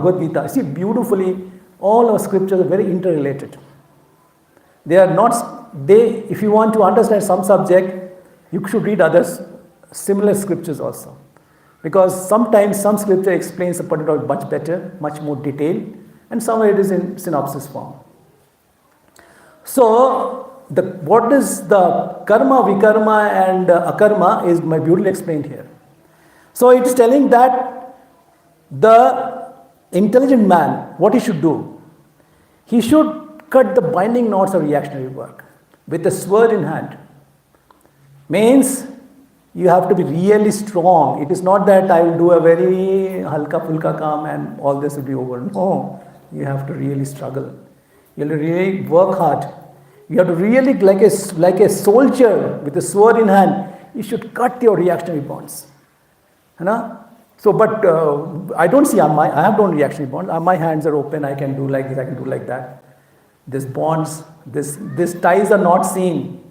Bhagavad Gita. See, beautifully, all our scriptures are very interrelated. They are not, if you want to understand some subject, you should read others, similar scriptures also. Because sometimes some scripture explains a particular much better, much more detailed, and somewhere it is in synopsis form. So, what is the karma, vikarma and akarma is beautifully explained here. So, it is telling that the intelligent man, what he should do? He should cut the binding knots of reactionary work with a sword in hand. Means you have to be really strong. It is not that I will do a very halka pulka kaam and all this will be over. No, you have to really struggle. You have to really work hard. You have to really, like a soldier with a sword in hand, you should cut your reactionary bonds. So, but I don't see, I have no reactionary bonds. My hands are open, I can do like this, I can do like that. These bonds, these ties are not seen.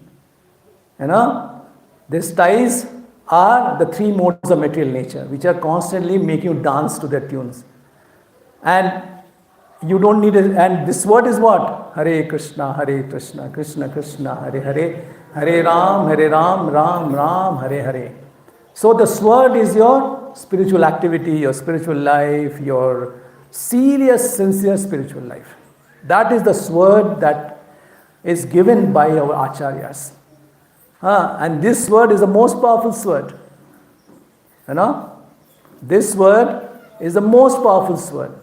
These ties are the three modes of material nature, which are constantly making you dance to their tunes. And you don't need it. And this word is what? Hare Krishna, Krishna Krishna, Hare Hare, Hare Ram, Ram Ram, Hare Hare. So the sword is your spiritual activity, your spiritual life, your serious, sincere spiritual life. That is the sword that is given by our acharyas. And this word is the most powerful sword. This word is the most powerful sword.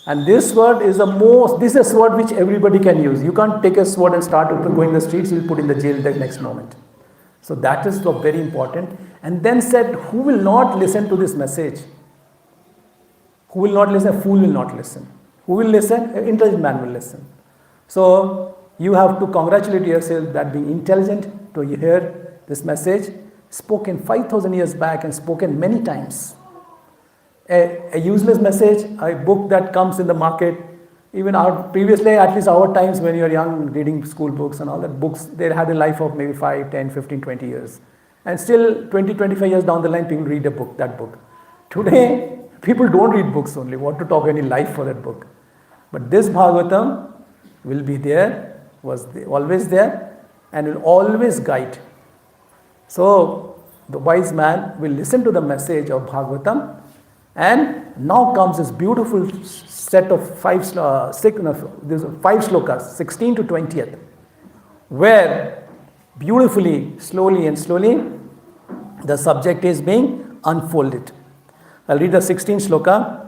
And this word is this is a sword which everybody can use. You can't take a sword and start going the streets, you'll put in the jail the next moment. So that is very important. And then said, who will not listen to this message? Who will not listen? A fool will not listen. Who will listen? An intelligent man will listen. So you have to congratulate yourself that being intelligent to hear this message spoken 5,000 years back and spoken many times. A useless message, a book that comes in the market, even previously, at least our times when you were young, reading school books and all that, books, they had a life of maybe 5, 10, 15, 20 years. And still 20, 25 years down the line, people read that book. Today, people don't read books only, want to talk any life for that book. But this Bhagavatam will be there, always there, and will always guide. So, the wise man will listen to the message of Bhagavatam, and now comes this beautiful set of five slokas, 16 to 20th, where beautifully, slowly, the subject is being unfolded. I'll read the 16th sloka.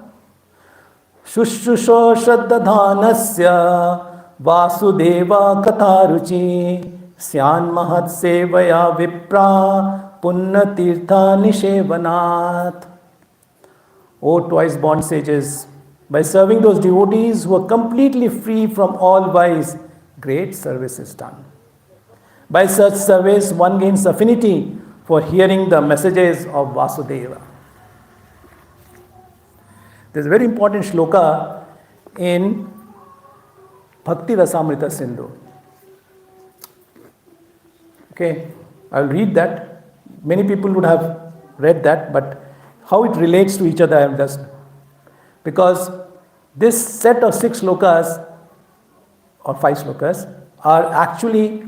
Shushusho Shraddadhanasya Vasudeva Katharuchi Syan Mahat Sevaya Vipra Punna Tirtha Nishevanat. O twice born sages, by serving those devotees who are completely free from all vice, great service is done. By such service, one gains affinity for hearing the messages of Vasudeva. There's a very important shloka in Bhakti Rasamrita Sindhu. Okay, I'll read that. Many people would have read that, but how it relates to each other, I am just. Because this set of 6 slokas, or 5 slokas, are actually,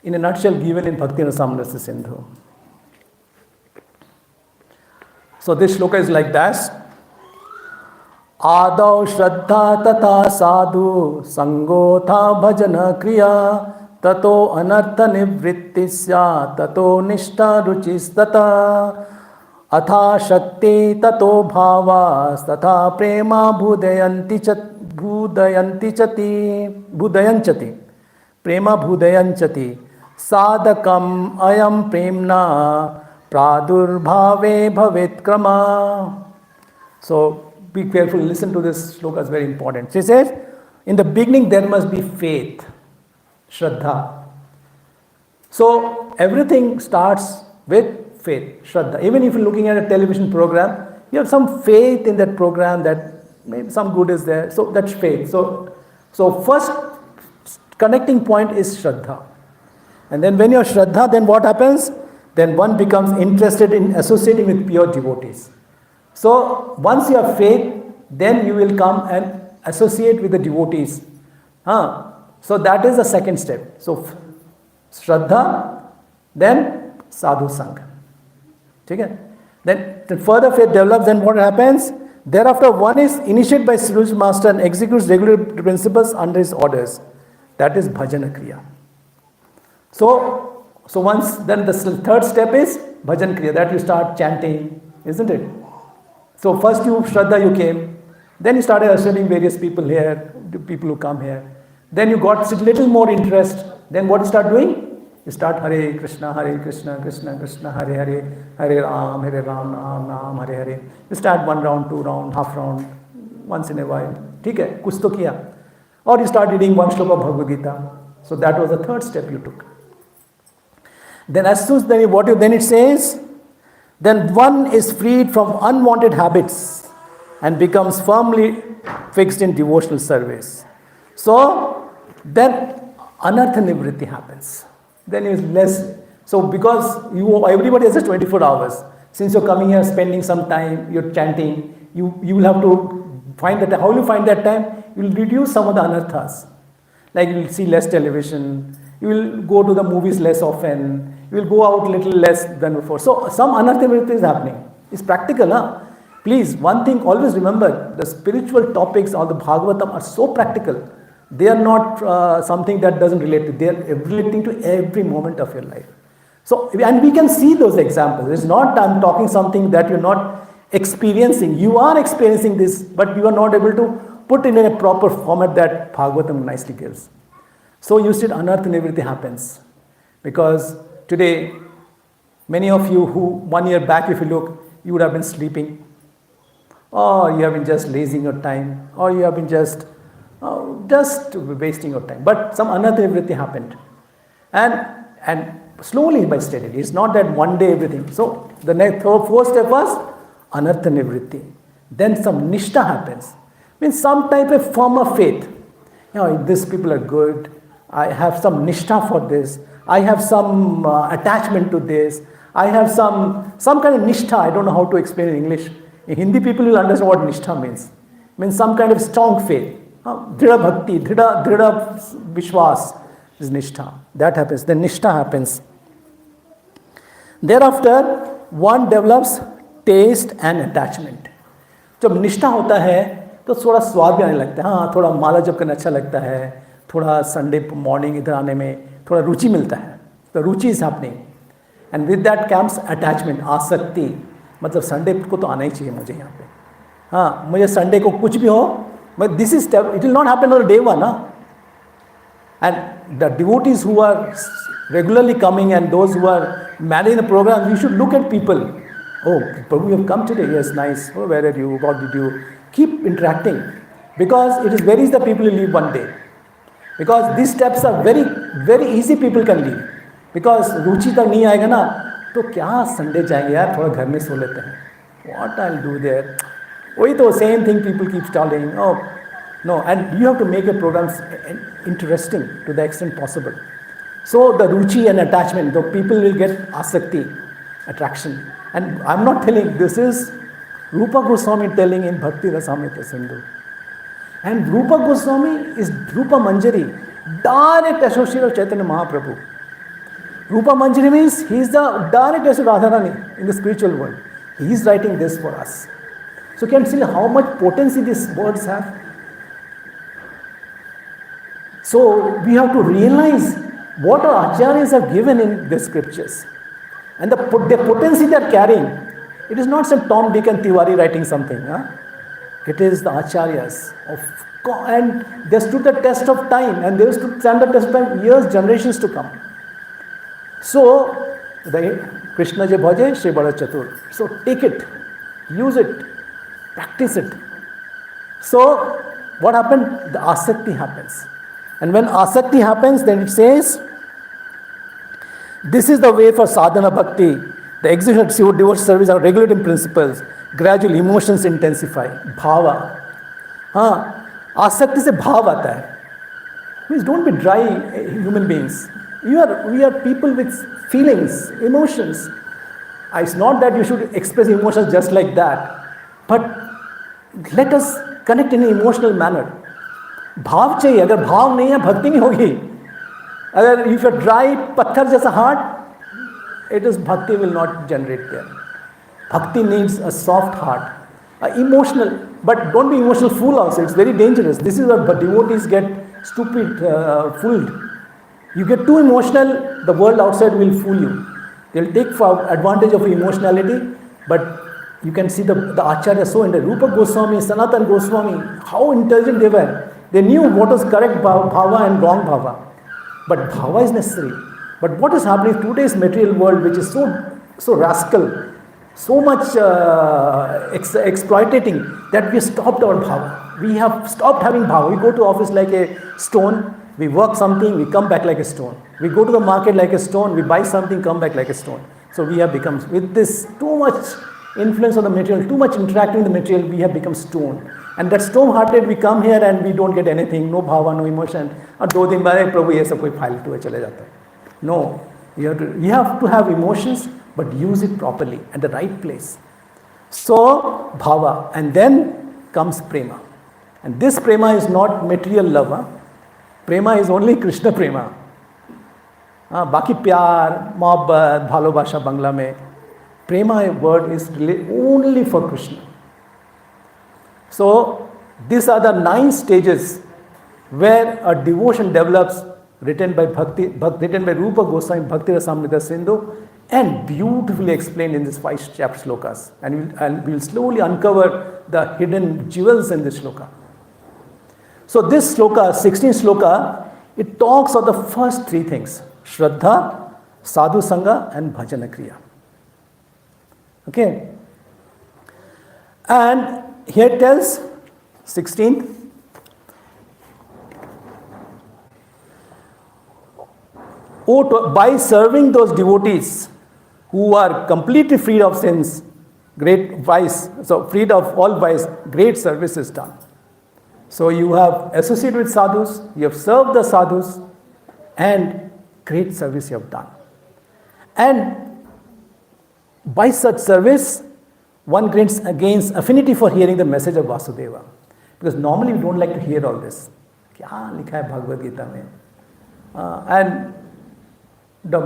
in a nutshell, given in Bhakti Rasamrita Sindhu. So this shloka is like this. Ādau Shraddha Tata Sadhu Sango Tha Bhajana Kriya Tato Anartha Nivrittisya Tato Nishta Ruchis Tata Atha Shakti Tato Bhavas Tatha Prema Bhudayanchati Prema Bhudayanchati Sadakam Ayam Premna Pradurbhave Bhavet Krama. So be careful, listen to this shloka, is very important. She says, in the beginning there must be faith, Shraddha. So everything starts with faith, Shraddha. Even if you're looking at a television program, you have some faith in that program that maybe some good is there. So that's faith. So first connecting point is Shraddha. And then when you're Shraddha, then what happens? Then one becomes interested in associating with pure devotees. So once you have faith, then you will come and associate with the devotees. So that is the second step. So Shraddha, then Sadhu Sangha. Okay? Then the further faith develops, then what happens? Thereafter, one is initiated by spiritual master and executes regular principles under his orders. That is bhajana kriya. So once, then the third step is bhajan kriya, that you start chanting, isn't it? So first you, Shraddha, you came, then you started ushering various people here, the people who come here. Then you got a little more interest. Then what you start doing? You start Hare Krishna, Krishna Krishna, Hare Hare, Hare Ram, Ram Ram, Hare Hare. You start 1 round, 2 round, half round, once in a while. ठीक है, कुछ तो किया. Or you start reading 1 shloka of Bhagavad Gita. So that was the third step you took. Then as soon as then it says, then one is freed from unwanted habits and becomes firmly fixed in devotional service. So then anartha nivritti happens. Then is less. So because everybody has just 24 hours. Since you're coming here, spending some time, you're chanting, you will have to find that. How will you find that time? You will reduce some of the anarthas. Like you will see less television, you will go to the movies less often, you will go out little less than before. So some anartha nivritti is happening. It's practical, huh? Please, one thing, always remember, the spiritual topics or the Bhāgavatam are so practical. They are not something that doesn't relate to. They are relating to every moment of your life. So, and we can see those examples. It's not I'm talking something that you're not experiencing. You are experiencing this, but you are not able to put it in a proper format that Bhagavatam nicely gives. So you said anartha nivritti happens. Because today, many of you who 1 year back, if you look, you would have been sleeping. Or you have been just lazing your time. Or you have been just wasting your time. But some anartha nivritti happened. And slowly by steadily. It's not that one day everything. So the fourth step was anartha nivritti. Then some nishtha happens. Means some type of firmer faith. These people are good. I have some nishtha for this. I have some attachment to this. I have some kind of nishtha. I don't know how to explain in English. In Hindi, people will understand what nishtha means. It means some kind of strong faith. Dhrida bhakti, dhrida vishwas is nishtha. That happens. Then nishtha happens. Thereafter, one develops taste and attachment. जब निष्ठा होता है तो थोड़ा स्वाद भी आने लगता है. हाँ, थोड़ा माला जप करना अच्छा लगता है. थोड़ा संडे मॉर्निंग इधर आने में थोड़ा रुचि मिलता है. तो ruchi is happening. And with that comes attachment, asakti. मतलब संडे को तो आना ही चाहिए मुझे यहाँ पे. हाँ, मुझे संडे को कुछ भी हो, but this is step. It will not happen on day one. And the devotees who are regularly coming and those who are managing the program, you should look at people. Oh, Prabhu, you have come today. Yes, nice. Oh, where are you? What did you? Keep interacting. Because it is very easy that people will leave one day. Because these steps are very, very easy people can leave. Because रुचि तक नहीं आएगा ना, तो क्या Sunday जाएंगे यार, थोड़ा घर में सो लेते हैं. What I'll do there? वही तो same thing people keep telling. Oh, no, and you have to make your programs interesting to the extent possible. So the ruchi and attachment, the people will get asakti, attraction. And I'm not telling, this is Rupa Goswami telling in Bhakti Rasamrita Sindhu. And Rupa Goswami is Rupa Manjari, direct associate of Chaitanya Mahaprabhu. Rupa Manjari means he is the direct associate of Radharani in the spiritual world. He is writing this for us. So you can see how much potency these words have. So we have to realize what our acharyas have given in the scriptures. And the potency they are carrying. It is not some Tom, Dick and Tiwari writing something. It is the acharyas. And they stood the test of time. And they will stand the test of time years, generations to come. So, Krishna je bhaje, Shri Bada Chatur. So take it, use it, practice it. So what happened? The asakti happens. And when asakti happens, then it says, this is the way for sadhana bhakti. The execution of devotional service are regulating principles. Gradually emotions intensify. Bhava. Asakti se bhav aata hai. Means don't be dry human beings. We are people with feelings, emotions. It's not that you should express emotions just like that. But let us connect in an emotional manner. भाव चाहिए, अगर भाव नहीं है भक्ति नहीं होगी. अगर if you dry पत्थर जैसा heart, it is bhakti will not generate there. Bhakti needs a soft heart, emotional, but don't be emotional fool also. It's very dangerous. This is where devotees get stupid, fooled. You get too emotional, the world outside will fool you. They'll take advantage of emotionality, but you can see the Acharya so in the Rupa Goswami, Sanatan Goswami, how intelligent they were. They knew what was correct bhava and wrong bhava. But bhava is necessary. But what is happening in today's material world, which is so rascal, so much exploitating, that we stopped our bhava. We have stopped having bhava. We go to office like a stone, we work something, we come back like a stone. We go to the market like a stone, we buy something, come back like a stone. So we have become, with this too much influence of the material, too much interacting with the material, we have become stone. And that stone-hearted, we come here and we don't get anything, no bhava, no emotion. And 2 दिन बाद प्रभु ये सब कोई फालतू है चले जाता है. No, you have to have emotions, but use it properly at the right place. So bhava, and then comes prema, and this prema is not material love. Prema is only Krishna prema. बाकी प्यार, मोहब्बत, भालोबाशा बंगला में, prema word is only for Krishna. So these are the 9 stages where a devotion develops, written by Rupa Goswami Bhakti Rasamrita Sindhu, and beautifully explained in these 5 chapter slokas. And we'll slowly uncover the hidden jewels in this sloka. So this sloka, 16th sloka, it talks of the first 3 things: Shraddha, Sadhu Sangha, and Bhajana Kriya. Okay? And here it tells, 16th, by serving those devotees who are completely freed of sins, great vice, so freed of all vice, great service is done. So you have associated with sadhus, you have served the sadhus, and great service you have done. And by such service, one gains affinity for hearing the message of Vasudeva. Because normally we don't like to hear all this. Kya likha hai Bhagavad Gita mein? And the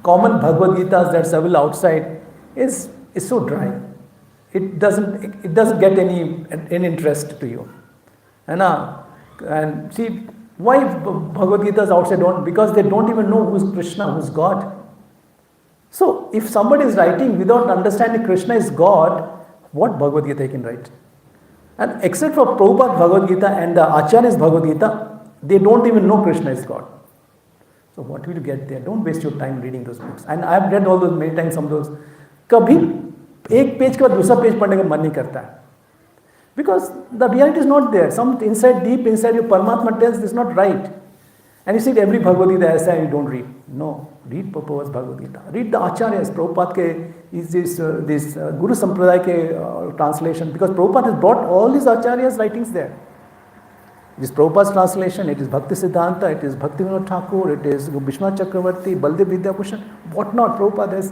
common Bhagavad Gitas that's available outside is so dry. It doesn't get any interest to you. And see, why Bhagavad Gitas outside don't? Because they don't even know who's Krishna, who's God. So if somebody is writing without understanding Krishna is God, what Bhagavad Gita he can write? And except for Prabhupada Bhagavad Gita and the Acharya's Bhagavad Gita, they don't even know Krishna is God. So what will you get there? Don't waste your time reading those books. And I have read all those many times, some of those. कभी एक page के बाद दूसरा page पढ़ने का मन नहीं करता है. Because the reality is not there. Some deep inside you, Paramatma tells this is not right. And you see every Bhagavad Gita ऐसा है, you don't read. No, read Prabhupada's Bhagavad Gita. Read the Acharyas, Prabhupada ke, is this Guru Sampradaya ke translation. Because Prabhupada has brought all his Acharyas' writings there. It is Prabhupada's translation, it is Bhakti Siddhanta, it is Bhakti Vinod Thakur, it is Bhishma Chakravarti, Baldev Vidyabhushan, what not. Prabhupada has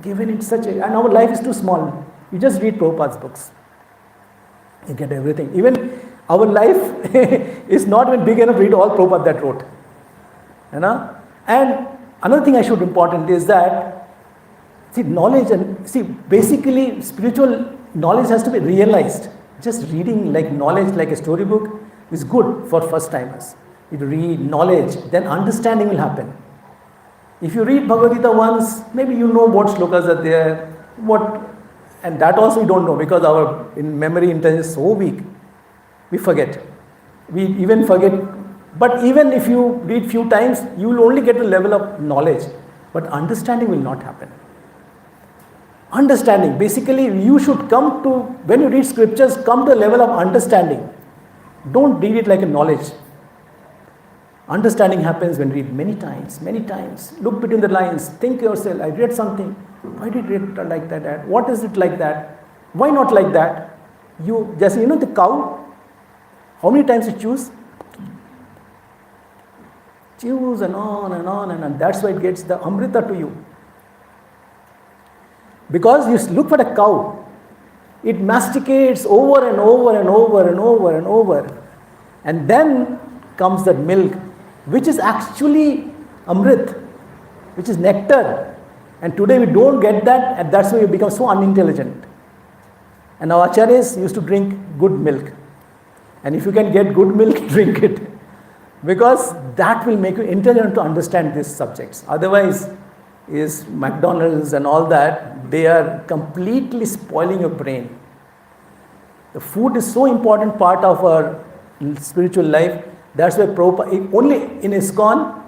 given it such a... And our life is too small. You just read Prabhupada's books. You get everything. Even our life is not even big enough to read all Prabhupada that wrote. You know? And another thing I should important is that, see, knowledge and... See, basically, spiritual knowledge has to be realized. Just reading like knowledge like a storybook is good for first timers. You read knowledge, then understanding will happen. If you read Bhagavad Gita once, maybe you know what shlokas are there, and that also we don't know because our memory intelligence is so weak. We forget. We even forget. But even if you read few times, you will only get a level of knowledge, but understanding will not happen. Understanding, basically you should come to, when you read scriptures, come to a level of understanding. Don't read it like a knowledge. Understanding happens when you read many times. Look between the lines, think yourself, I read something. Why did you read like that? What is it like that? Why not like that? You just, the cow, how many times you choose? Choose and on and on and on. That's why it gets the Amrita to you. Because you look for a cow. It masticates over and over and over and over and over. And then comes that milk, which is actually Amrit, which is nectar. And today we don't get that, and that's why we become so unintelligent. And our acharyas used to drink good milk. And if you can get good milk, drink it. Because that will make you intelligent to understand these subjects. Otherwise, is McDonald's and all that, they are completely spoiling your brain. The food is so important part of our spiritual life. That's why Prabhupada, only in Iskcon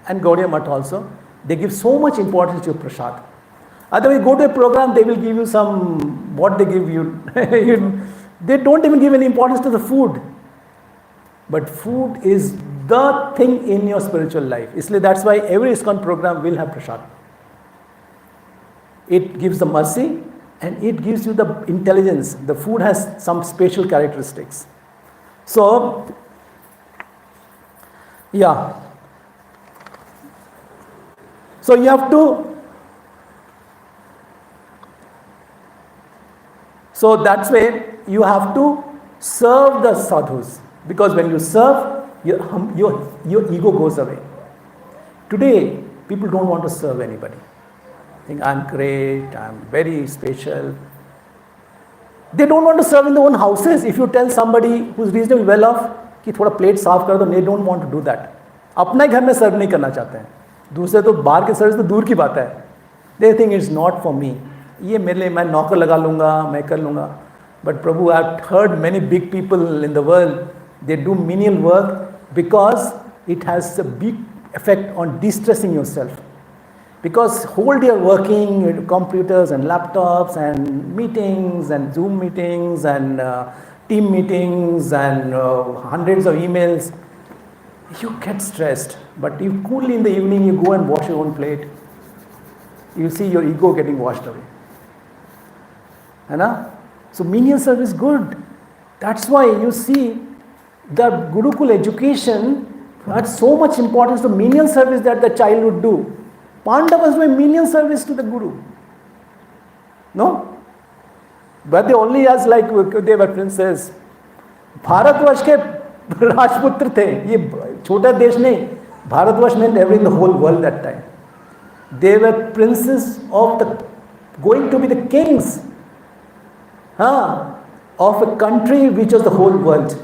and Gaudiya Math also, they give so much importance to prasad. Otherwise, go to a program, they will give you some, what they give you, they don't even give any importance to the food. But food is the thing in your spiritual life. That's why every Iskcon program will have prasad. It gives the mercy and it gives you the intelligence. The food has some special characteristics. So, yeah. So you have to, so that's why you have to serve the sadhus. Because when you serve, your ego goes away. Today, people don't want to serve anybody. Think, I'm great, I'm very special. They don't want to serve in their own houses. If you tell somebody who's reasonably well off, कि थोड़ा plate साफ कर दो, they don't want to do that. अपना ही घर में सर्व नहीं करना चाहते हैं. दूसरे तो बाहर के सर्विस तो दूर की बात है. They think it's not for me. ये मेरे लिए मैं नौकर लगा लूँगा, मैं कर लूँगा. But Prabhu, I've heard many big people in the world, they do menial work because it has a big effect on de-stressing yourself. Because whole day working with computers and laptops and meetings and Zoom meetings and team meetings and hundreds of emails, you get stressed. But you coolly in the evening, you go and wash your own plate. You see your ego getting washed away. So menial service is good. That's why you see the Gurukul education had so much importance to menial service that the child would do. Pandavas doing menial service to the Guru. No? But they only as like they were princes. Bharatvarsh के राजपुत्र थे. ये छोटा देश नहीं. Bharatvarsh meant every in the whole world that time. They were princes of the, going to be the kings of a country which was the whole world.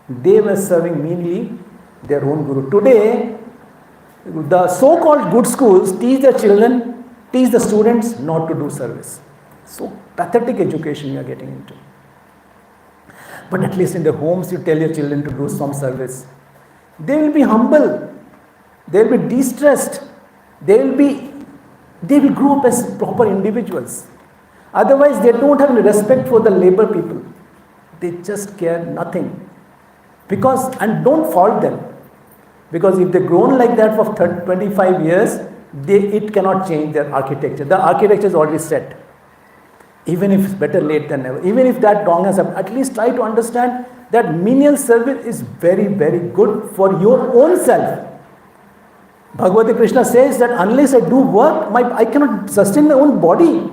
They were serving meanly their own Guru. Today, the so-called good schools teach their children, teach the students not to do service. So pathetic education you are getting into. But at least in their homes you tell your children to do some service. They will be humble. They will be de-stressed. They will grow up as proper individuals. Otherwise, they don't have any respect for the labor people. They just care nothing. Because, and don't fault them. Because if they've grown like that for 25 years, it cannot change their architecture. The architecture is already set. Even if it's better late than never. Even if that wrong has happened, at least try to understand that menial service is very, very good for your own self. Bhagavata Krishna says that unless I do work, I cannot sustain my own body.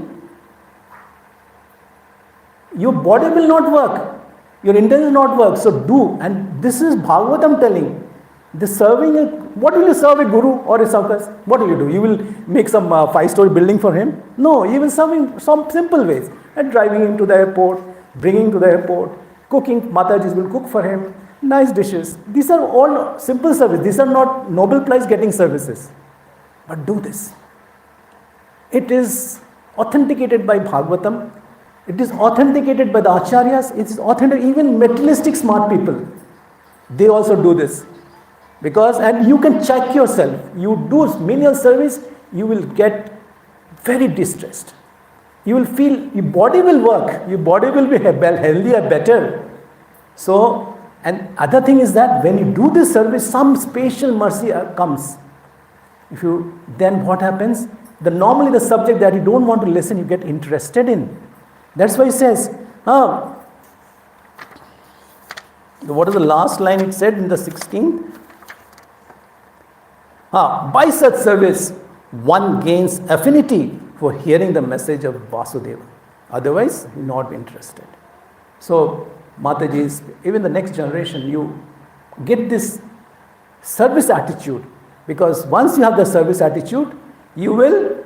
Your body will not work. Your intelligence will not work. So do. And this is Bhagavatam telling. The serving, what will you serve a guru or a sankar? What will you do? You will make some 5-story building for him? No, you will serve in some simple ways. And driving him to the airport, bringing him to the airport, cooking, Matajis will cook for him, nice dishes. These are all simple service. These are not Nobel Prize getting services. But do this. It is authenticated by Bhagavatam. It is authenticated by the acharyas. It is authenticated, even materialistic smart people. They also do this. Because, and you can check yourself. You do menial service, you will get very distressed. You will feel, your body will work. Your body will be healthier, better. So, and other thing is that when you do this service, some special mercy comes. Then what happens? Normally the subject that you don't want to listen, you get interested in. That's why he says, what is the last line it said in the 16th? By such service, one gains affinity for hearing the message of Vasudeva. Otherwise, you will not be interested. So, Mataji's, even the next generation, you get this service attitude, because once you have the service attitude, you will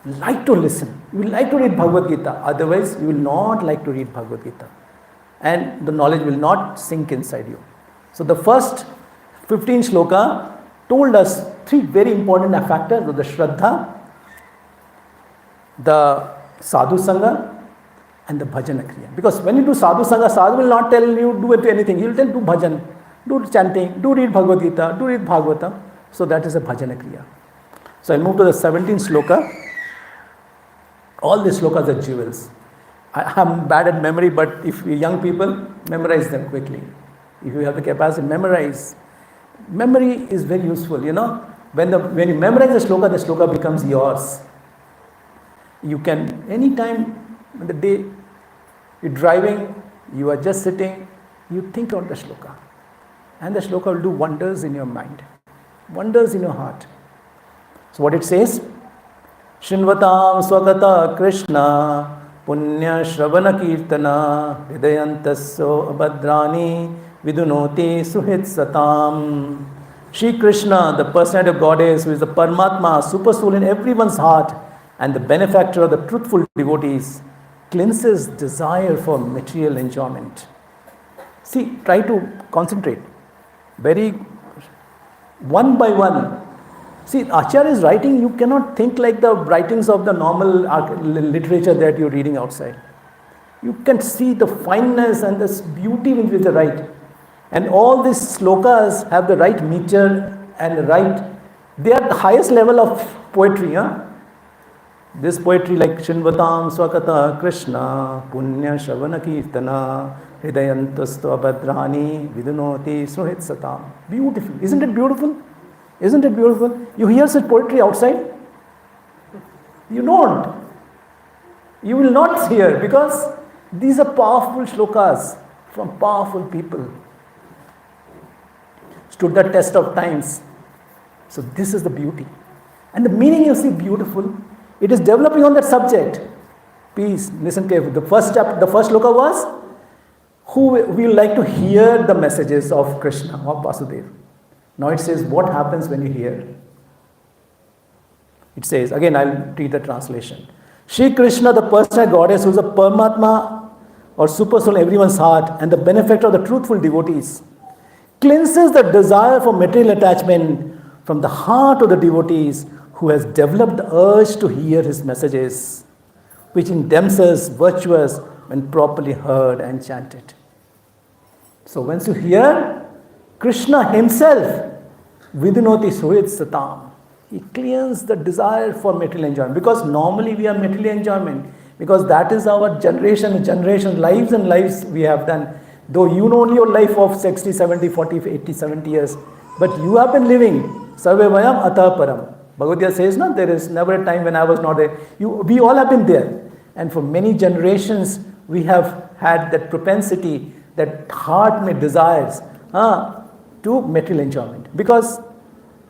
like to listen. You will like to read Bhagavad Gita. Otherwise, you will not like to read Bhagavad Gita. And the knowledge will not sink inside you. So the first 15 shloka told us 3 very important factors: the Shraddha, the Sadhu Sangha, and the Bhajana Kriya. Because when you do Sadhu Sangha, Sadhu will not tell you do anything. He will tell do bhajan, do chanting, do read Bhagavad Gita, do read Bhagavatam. So that is a Bhajana Kriya. So I'll move to the 17th shloka. All these shlokas are jewels. I am bad at memory, but if you young people, memorize them quickly. If you have the capacity, memorize. Memory is very useful, you know. When you memorize the shloka becomes yours. You can, anytime in the day, you're driving, you are just sitting, you think on the shloka. And the shloka will do wonders in your mind, wonders in your heart. So what it says? Shrinvatam swagata Krishna punya shravana kirtana hridayantasya abhadrani vidunoti suhit satam. Shri Krishna, the personality of Goddess, who is the Paramatma, super soul in everyone's heart and the benefactor of the truthful devotees, cleanses desire for material enjoyment. See, try to concentrate. Very one by one. See, Acharya is writing, you cannot think like the writings of the normal literature that you're reading outside. You can see the fineness and the beauty with which they write. And all these slokas have the right meter and the right, they are the highest level of poetry. This poetry like Shinvatam Swakata Krishna Punya Shavana Kirtana Hridayantastu Abhadrani Vidunoti Suhit Satam. Beautiful. Isn't it beautiful? Isn't it beautiful? You hear such poetry outside? You don't. You will not hear, because these are powerful shlokas from powerful people. Stood the test of times. So this is the beauty. And the meaning you see beautiful, it is developing on that subject. Please listen carefully. The first shloka was, who will like to hear the messages of Krishna, of Vasudeva. Now it says, what happens when you hear? It says, again I'll read the translation. Shri Krishna, the personal Goddess, who is a Paramatma or super soul in everyone's heart and the benefactor of the truthful devotees, cleanses the desire for material attachment from the heart of the devotees who has developed the urge to hear his messages, which in themselves virtuous when properly heard and chanted. So once you hear, Krishna himself, Vidunoti Suhit Satam, he clears the desire for material enjoyment. Because normally we are material enjoyment, because that is our generation, lives and lives we have done. Though you know only your life of 60, 70, 40, 80, 70 years, but you have been living. Sarve vayam atah param. Bhagavad Gita says, no, there is never a time when I was not there. We all have been there. And for many generations, we have had that propensity, that heart may desires to material enjoyment. Because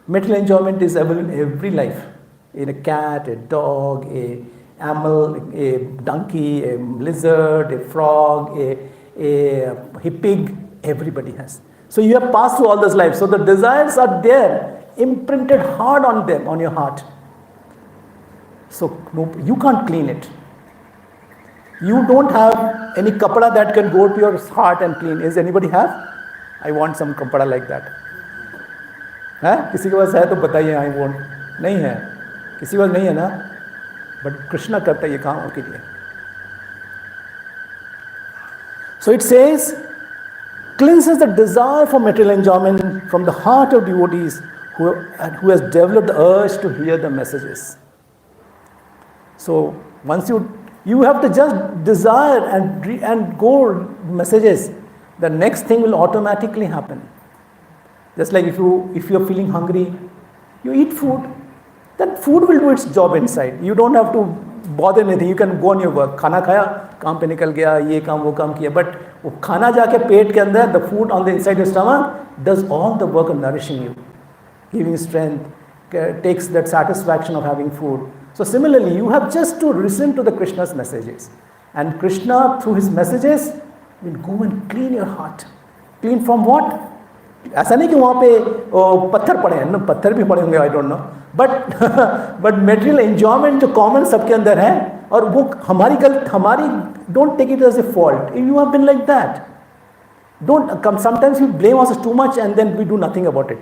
material enjoyment is available in every life. In a cat, a dog, a camel, a donkey, a lizard, a frog, a pig, everybody has. So you have passed through all those lives. So the desires are there, imprinted hard on them, on your heart. So you can't clean it. You don't have any kapda that can go to your heart and clean. Does anybody have? I want some kapda like that. किसी के पास है तो बताइए. I want. नहीं है. किसी के पास नहीं है ना. But Krishna करता है ये काम आपके लिए. So it says, cleanses the desire for material enjoyment from the heart of devotees who has developed the urge to hear the messages. So once you have to just desire and go messages, the next thing will automatically happen. Just like if you are feeling hungry, you eat food, then food will do its job inside. You don't have to bother anything. You can go on your work. खाना खाया, काम पे निकल गया, ये काम वो काम किया. But वो खाना जाके पेट के अंदर, the food on the inside your stomach does all the work of nourishing you, giving strength, takes that satisfaction of having food. So similarly, you have just to listen to the Krishna's messages. And Krishna, through his messages, will go and clean your heart. Clean from what? ऐसा नहीं कि वहाँ पे पत्थर पड़े हैं, पत्थर भी पड़े होंगे, I don't know. But material enjoyment जो common सबके अंदर है, और वो हमारी don't take it as a fault. If you have been like that, don't come. Sometimes we blame us too much and then we do nothing about it.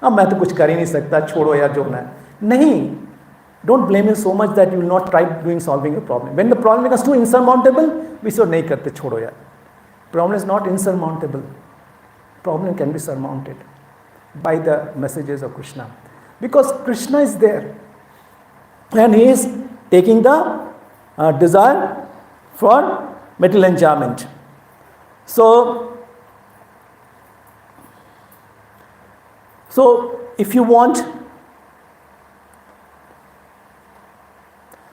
अब मैं तो कुछ कर ही नहीं सकता, छोड़ो यार जो होना है. नहीं, don't blame him so much that you will not try solving a problem. When the problem becomes too insurmountable, we say नहीं करते, छोड़ो यार. Problem is not insurmountable. Problem can be surmounted by the messages of Krishna, because Krishna is there and he is taking the desire for material enjoyment. So if you want,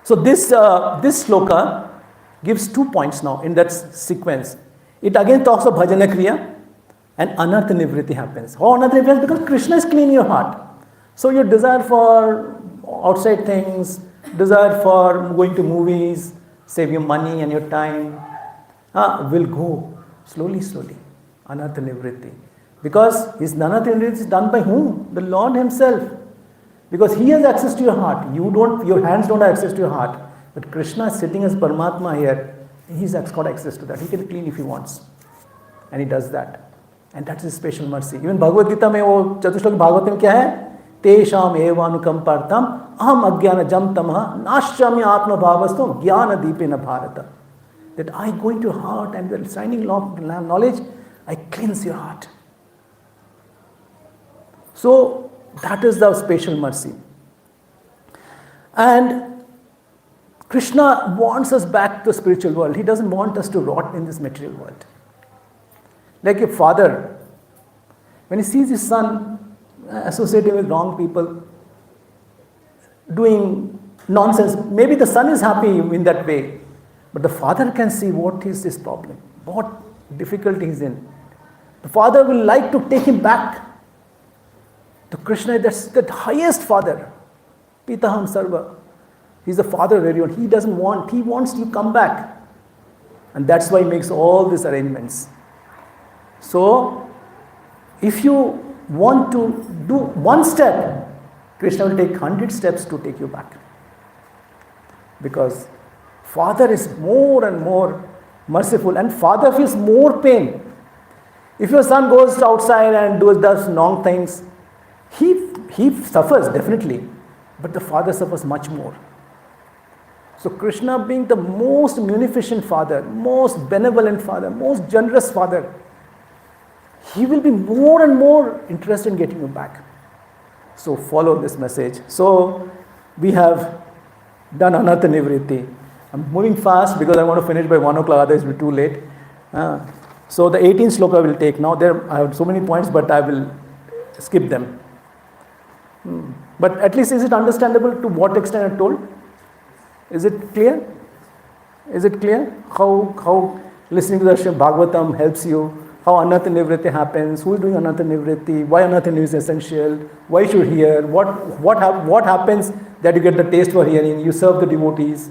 so this shloka gives 2 points now in that sequence. It again talks of bhajana kriya, and anartha nivritti happens. How anartha nivritti happens? Because Krishna is cleaning your heart. So your desire for outside things, desire for going to movies, save your money and your time, will go slowly. Anartha nivritti. Because his anartha nivritti is done by whom? The Lord himself. Because he has access to your heart. Your hands don't have access to your heart. But Krishna is sitting as Paramatma here. He's got access to that. He can clean if he wants. And he does that. And that's his special mercy. Even Bhagavad Gita में वो चतुश्लोक भागवत में क्या है? तेषाम एवानुकंपार्थम अहम अज्ञान जम तमः नाश्यामि आत्म भावस्तु ज्ञान Dipen Bharat. That I go into your heart and the shining knowledge, I cleanse your heart. So that is the special mercy. And Krishna wants us back to the spiritual world. He doesn't want us to rot in this material world. Like a father, when he sees his son associating with wrong people, doing nonsense, maybe the son is happy in that way, but the father can see what is his problem, what difficulty he's in. The father will like to take him back to Krishna. That's the highest father. Pitaham Sarva. He's the father of everyone. He wants you to come back. And that's why he makes all these arrangements. So, if you want to do one step, Krishna will take 100 steps to take you back. Because Father is more and more merciful, and Father feels more pain. If your son goes outside and does wrong things, he suffers definitely, but the Father suffers much more. So Krishna, being the most munificent Father, most benevolent Father, most generous Father, he will be more and more interested in getting you back. So follow this message. So we have done anartha nivritti. I'm moving fast because I want to finish by 1 o'clock, otherwise it will be too late. So the 18th sloka I will take now. I have so many points, but I will skip them. But at least is it understandable to what extent I told? Is it clear? Is it clear how listening to the Śrīmad-Bhāgavatam helps you? How anartha nivritti happens? Who is doing anartha nivritti? Why anartha nivritti is essential? Why you should hear? What happens that you get the taste for hearing? You serve the devotees.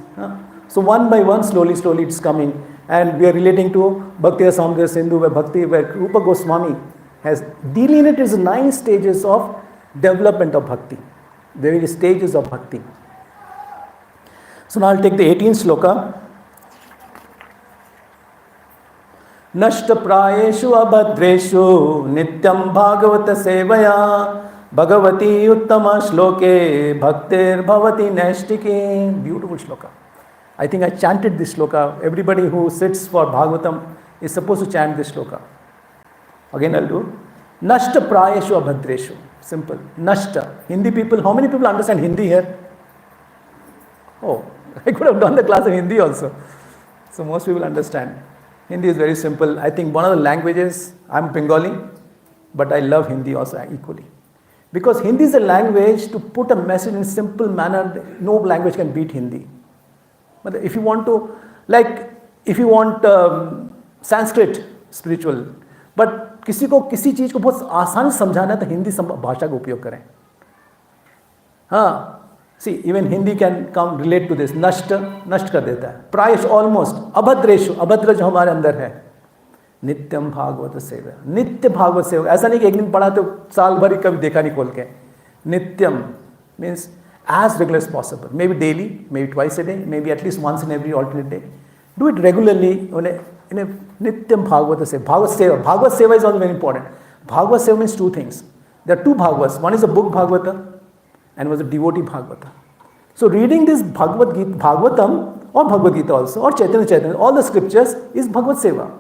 So one by one, slowly it's coming. And we are relating to Bhakti Rasamrita Sindhu, where Rupa Goswami has delineated 9 stages of development of bhakti. Various stages of bhakti. So now I'll take the 18th sloka. Nashta prayeshu abhadreshu nityam bhagavata sevaya bhagavati uttama shloke bhaktir bhavati naishtike. Beautiful shloka. I think I chanted this shloka. Everybody who sits for Bhagavatam is supposed to chant this shloka. Again I'll do. Nashta prayeshu abhadreshu. Simple. Nashta. Hindi people, how many people understand Hindi here? Oh, I could have done the class in Hindi also. So most people understand. Hindi is very simple. I think one of the languages, I'm Bengali, but I love Hindi also equally. Because Hindi is a language to put a message in a simple manner. No language can beat Hindi. But if you want Sanskrit, spiritual, but किसी को किसी चीज़ को बहुत आसान समझाना है तो हिंदी भाषा का उपयोग करें. हाँ, See, even Hindi can come relate to this. नष्ट कर देता है. प्रायश almost. अभद्रेशु, अभद्र जो हमारे अंदर है. नित्यम भागवत सेवा. नित्य भागवत सेवा. ऐसा नहीं कि एक दिन पढ़ा तो साल भर कभी देखा नहीं खोल के. नित्यम means as regular as possible. Maybe daily, maybe twice a day, maybe at least once in every alternate day. Do it regularly in a nityam bhagavata seva. Bhagavad seva is also very important. Bhagavad seva means two things. There are two Bhagavats. One is a book Bhagavata and was a devotee Bhagavata. So reading this Bhagavatam or Bhagavad Gita also or Chaitanya, all the scriptures is Bhagavad seva.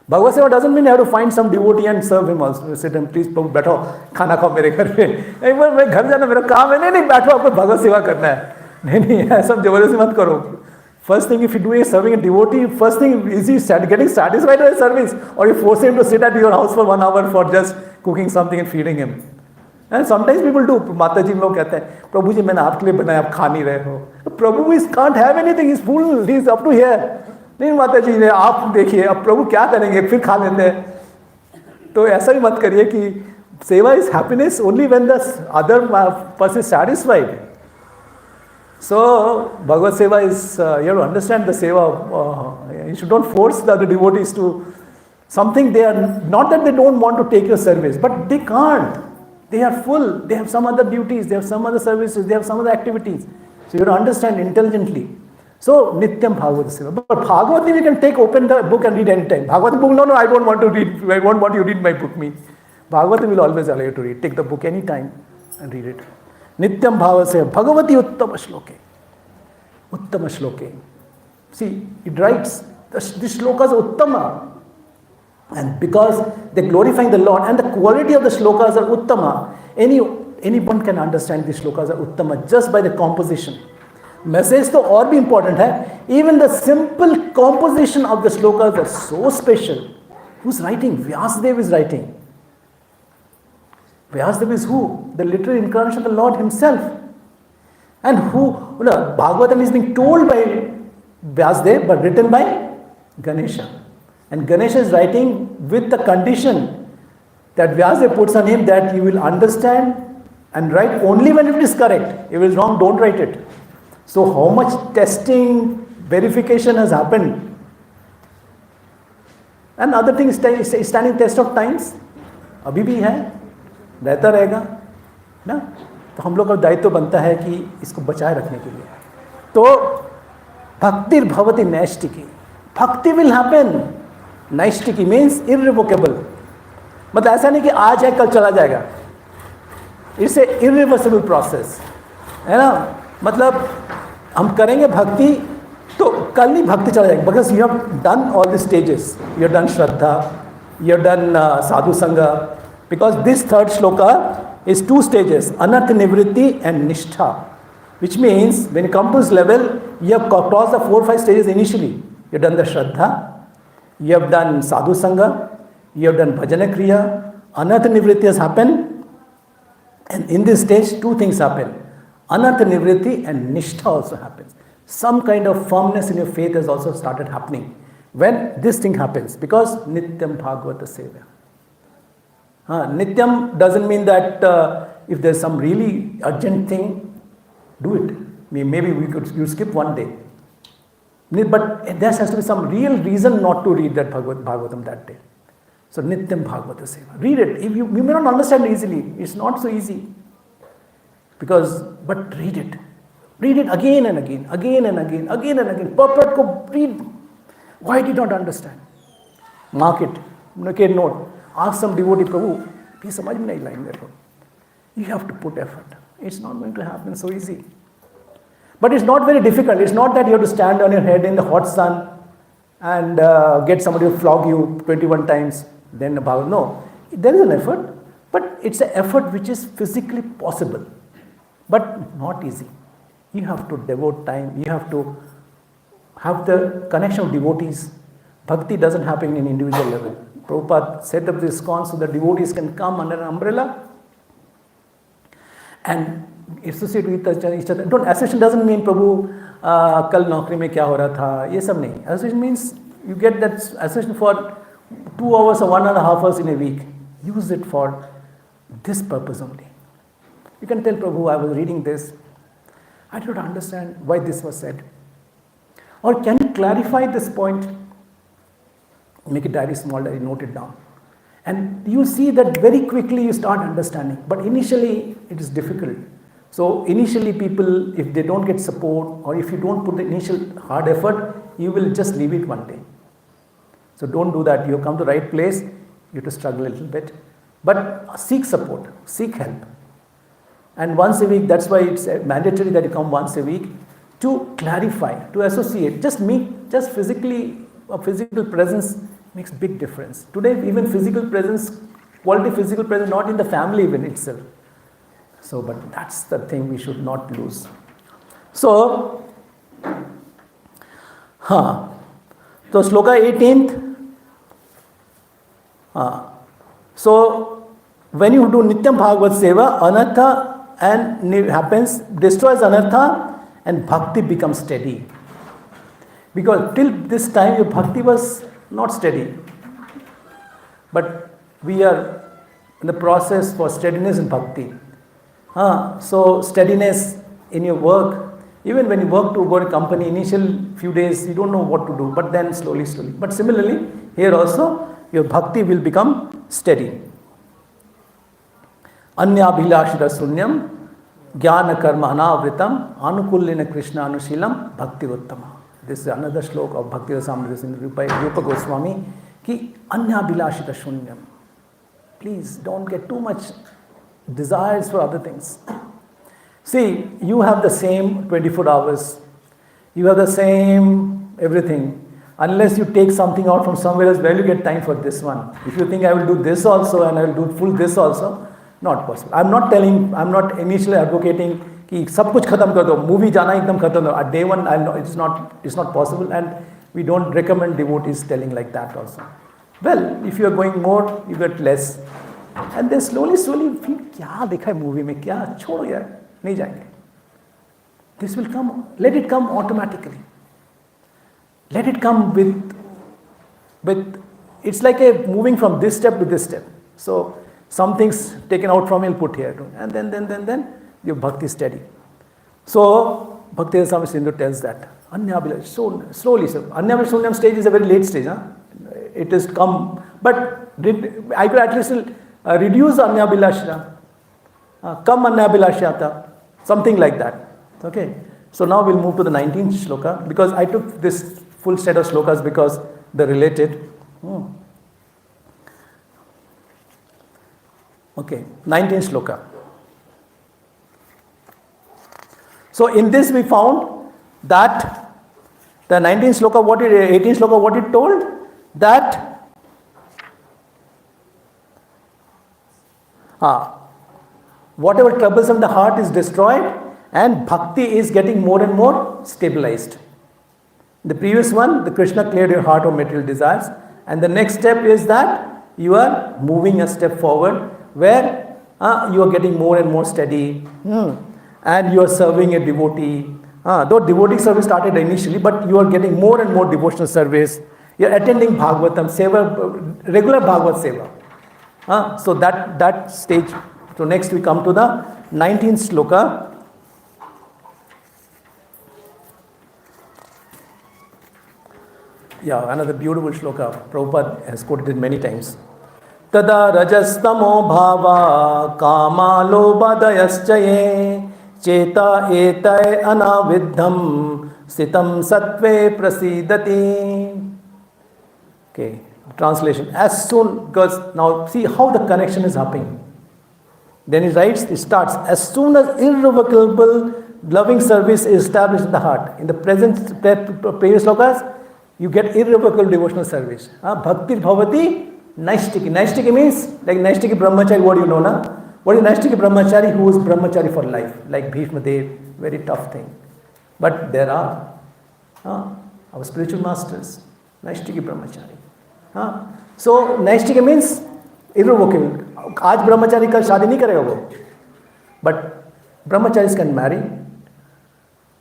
Bhagavad seva doesn't mean you have to find some devotee and serve him also. You sit and please Prabhu बैठो खाना खाओ मेरे घर पे. एक बार मैं घर जाना मेरा काम है. नहीं बैठो आपको भगवत सेवा करना है. नहीं ऐसा जबरदस्ती मत करो. First thing if you do is serving a devotee, first thing is he getting satisfied with the service or you force him to sit at your house for 1 hour for just cooking something and feeding him. And sometimes people do. माता जी लोग कहते हैं प्रभु जी मैंने आपके लिए बनाया आप खा नहीं रहे हो. प्रभु is can't have anything. He's full. He's up to here. नहीं माता जी ने आप देखिए अब प्रभु क्या करेंगे फिर खा लेते हैं. तो ऐसा ही मत करिए कि सेवा is happiness only when the other person is satisfied. So Bhagavad Seva is you have to understand the seva. You should don't force the other devotees to something they are not that they don't want to take your service, but they can't. They are full. They have some other duties. They have some other services. They have some other activities. So you have to understand intelligently. So Nityam Bhagavad Seva. But Bhagavad we can open the book and read anytime. Bhagavad book, no, I don't want to read. I don't want you to read my book. Me, Bhagavad will always allow you to read. Take the book anytime and read it. Nityam Bhagavad Seva. Bhagavati Uttama Shloke. Uttama Shloke. See, it writes, this shlokas are Uttama. And because they're glorifying the Lord and the quality of the shlokas are Uttama, anyone can understand these shlokas are Uttama just by the composition. Message तो और भी important है. Even the simple composition of the shlokas are so special. Who's writing? Vyasadeva is writing. Vyasadeva is who? The literal incarnation of the Lord himself. And who? Bhagavatam is being told by Vyasadeva but written by Ganesha. And Ganesha is writing with the condition that Vyasadeva puts on him that you will understand and write only when it is correct. If it is wrong, don't write it. So how much testing, verification has happened? And other things standing test of times अभी भी है, रहता रहेगा ना. तो हम लोग का दायित्व बनता है कि इसको बचाए रखने के लिए. तो भक्तिर भवति नैष्टिकी. Bhakti will happen. Naishtiki means irrevocable. मतलब ऐसा नहीं कि आज है कल चला जाएगा. इट्स ए इररिवर्सिबल प्रोसेस है ना. मतलब हम करेंगे भक्ति तो कल नहीं भक्ति चला जाएगा. Because you have done all the stages. You have done shraddha, you have done sadhu sanga. Because this third shloka is 2 stages, anarth nivritti and nishtha, which means when you come to this level you have crossed the 4-5 stages initially. You have done the shraddha, you have done sadhu sanga, you have done bhajana kriya, anarth nivritti has happened, and in this stage 2 things happen. Anartha nivritti and nishtha also happens. Some kind of firmness in your faith has also started happening when this thing happens, because nityam bhagavata seva. Nityam doesn't mean that if there's some really urgent thing, do it. Maybe you skip one day. But there has to be some real reason not to read that Bhagavatam that day. So nityam bhagavata seva. Read it. If you may not understand easily. It's not so easy. But read it. Read it again and again, again and again, again and again. Purport ko read. Why did not understand? Mark it. Make a note. Ask some devotee, Prabhu, please samajh mein nahi line there. You have to put effort. It's not going to happen so easy. But it's not very difficult. It's not that you have to stand on your head in the hot sun and get somebody to flog you 21 times. Then about no. There is an effort, but it's an effort which is physically possible. But not easy. You have to devote time. You have to have the connection of devotees. Bhakti doesn't happen in individual level. Prabhupada set up this Iskcon so that devotees can come under an umbrella and associate with each other. Don't association doesn't mean Prabhu kal naukri mein kya ho raha tha. Ye sab nahi. Association means you get that association for 2 hours or 1.5 hours in a week. Use it for this purpose only. You can tell Prabhu, I was reading this, I don't understand why this was said. Or can you clarify this point? Make it diary small, diary, note it down. And you see that very quickly you start understanding. But initially it is difficult. So initially people, if they don't get support or if you don't put the initial hard effort, you will just leave it one day. So don't do that. You have come to the right place, you have to struggle a little bit. But seek support, seek help. And once a week, that's why it's mandatory that you come once a week to clarify, to associate. Just meet, just physically, a physical presence makes big difference. Today, even physical presence, quality physical presence, not in the family even itself. So, but that's the thing we should not lose. So, so Shloka 18th. So, when you do Nityam Bhagavat Seva, Anartha and happens, destroys Anartha and Bhakti becomes steady. Because till this time your Bhakti was not steady. But we are in the process for steadiness in Bhakti. So steadiness in your work, even when you work to go to a company, initial few days you don't know what to do, but then slowly. But similarly, here also your Bhakti will become steady. Anyabhilashita sunyam, jnana karma anavritam, anukullena krishna anushilam, bhakti uttama. This is another shloka of Bhakti Rasamrita in Rupa Goswami. Ki anyabhilashita shunyam. Please don't get too much desires for other things. See, you have the same 24 hours. You have the same everything. Unless you take something out from somewhere else, where you get time for this one? If you think I will do this also and I will do full this also, not possible. I'm not initially advocating कि सब कुछ खत्म कर दो, movie जाना एकदम खत्म कर दो. At day one, it's not possible, and we don't recommend devotees telling like that also. Well, if you are going more, you get less, and then slowly feel क्या देखा है movie में, क्या छोड़ो यार, नहीं जाएंगे. This will come. Let it come automatically. Let it come with. It's like a moving from this step to this step. So some things taken out from you'll put here too, and then your bhakti is steady. So Bhakti Rasamrita Sindhu tells that Anyabhilash, so slowly. So Anyabhilash Sunyam stage is a very late stage. It is come, but I could at least reduce Anyabhilash. Come Anyabhilashata, something like that. Okay. So now we'll move to the 19th shloka, because I took this full set of shlokas because they're related. Okay, 19th shloka. So in this we found that the 19th shloka, 18th shloka, what it told? That whatever troubles in the heart is destroyed and bhakti is getting more and more stabilized. The previous one, the Krishna cleared your heart of material desires, and the next step is that you are moving a step forward where you are getting more and more steady. And you are serving a devotee. Though devotee service started initially, but you are getting more and more devotional service. You are attending Bhagavatam, Seva, regular Bhagavat Seva. So that stage. So next we come to the 19th shloka. Yeah, another beautiful shloka. Prabhupada has quoted it many times. Tada rajastamo bhava kama lobhadayaschaye Cheta etai anaviddham sitam satve prasidati. Okay, translation. As soon, because now see how the connection is happening. Then he writes, it starts, as soon as irrevocable loving service is established in the heart. In the present previous slokas, you get irrevocable devotional service. Bhakti bhavati naishtiki. Naishtiki means, like naishtiki brahmachari, what do you know, na? What is naishtiki brahmachari? Who is brahmachari for life? Like Bhishma Dev, very tough thing. But there are our spiritual masters, naishtiki brahmachari. So naishtiki means irrevocable. आज ब्रह्मचारी कल शादी नहीं करेगा वो. But brahmacharis can marry.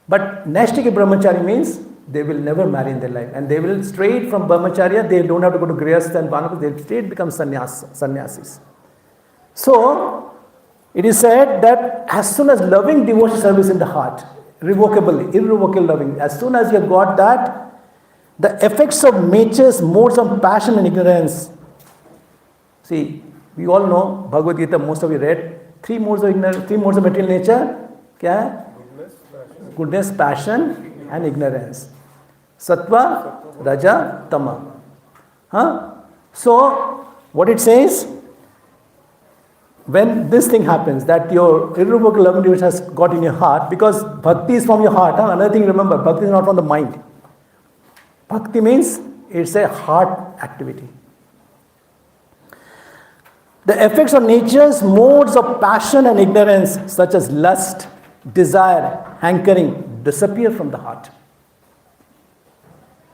But naishtiki brahmachari means they will never marry in their life, and they will straight from brahmacharya. They don't have to go to grihastha and vanaprastha. They straight become sannyasis. So it is said that as soon as loving devotional service in the heart, irrevocable loving. As soon as you have got that, the effects of nature's modes of passion and ignorance. See, we all know Bhagavad Gita, most of you read. Three modes of material nature. Kya hai? Goodness, passion and ignorance. Sattva, Raja, Tama. So, what it says, when this thing happens, that your irrevocable love which has got in your heart, because bhakti is from your heart. Another thing, remember, bhakti is not from the mind. Bhakti means it's a heart activity. The effects of nature's modes of passion and ignorance, such as lust, desire, hankering, disappear from the heart.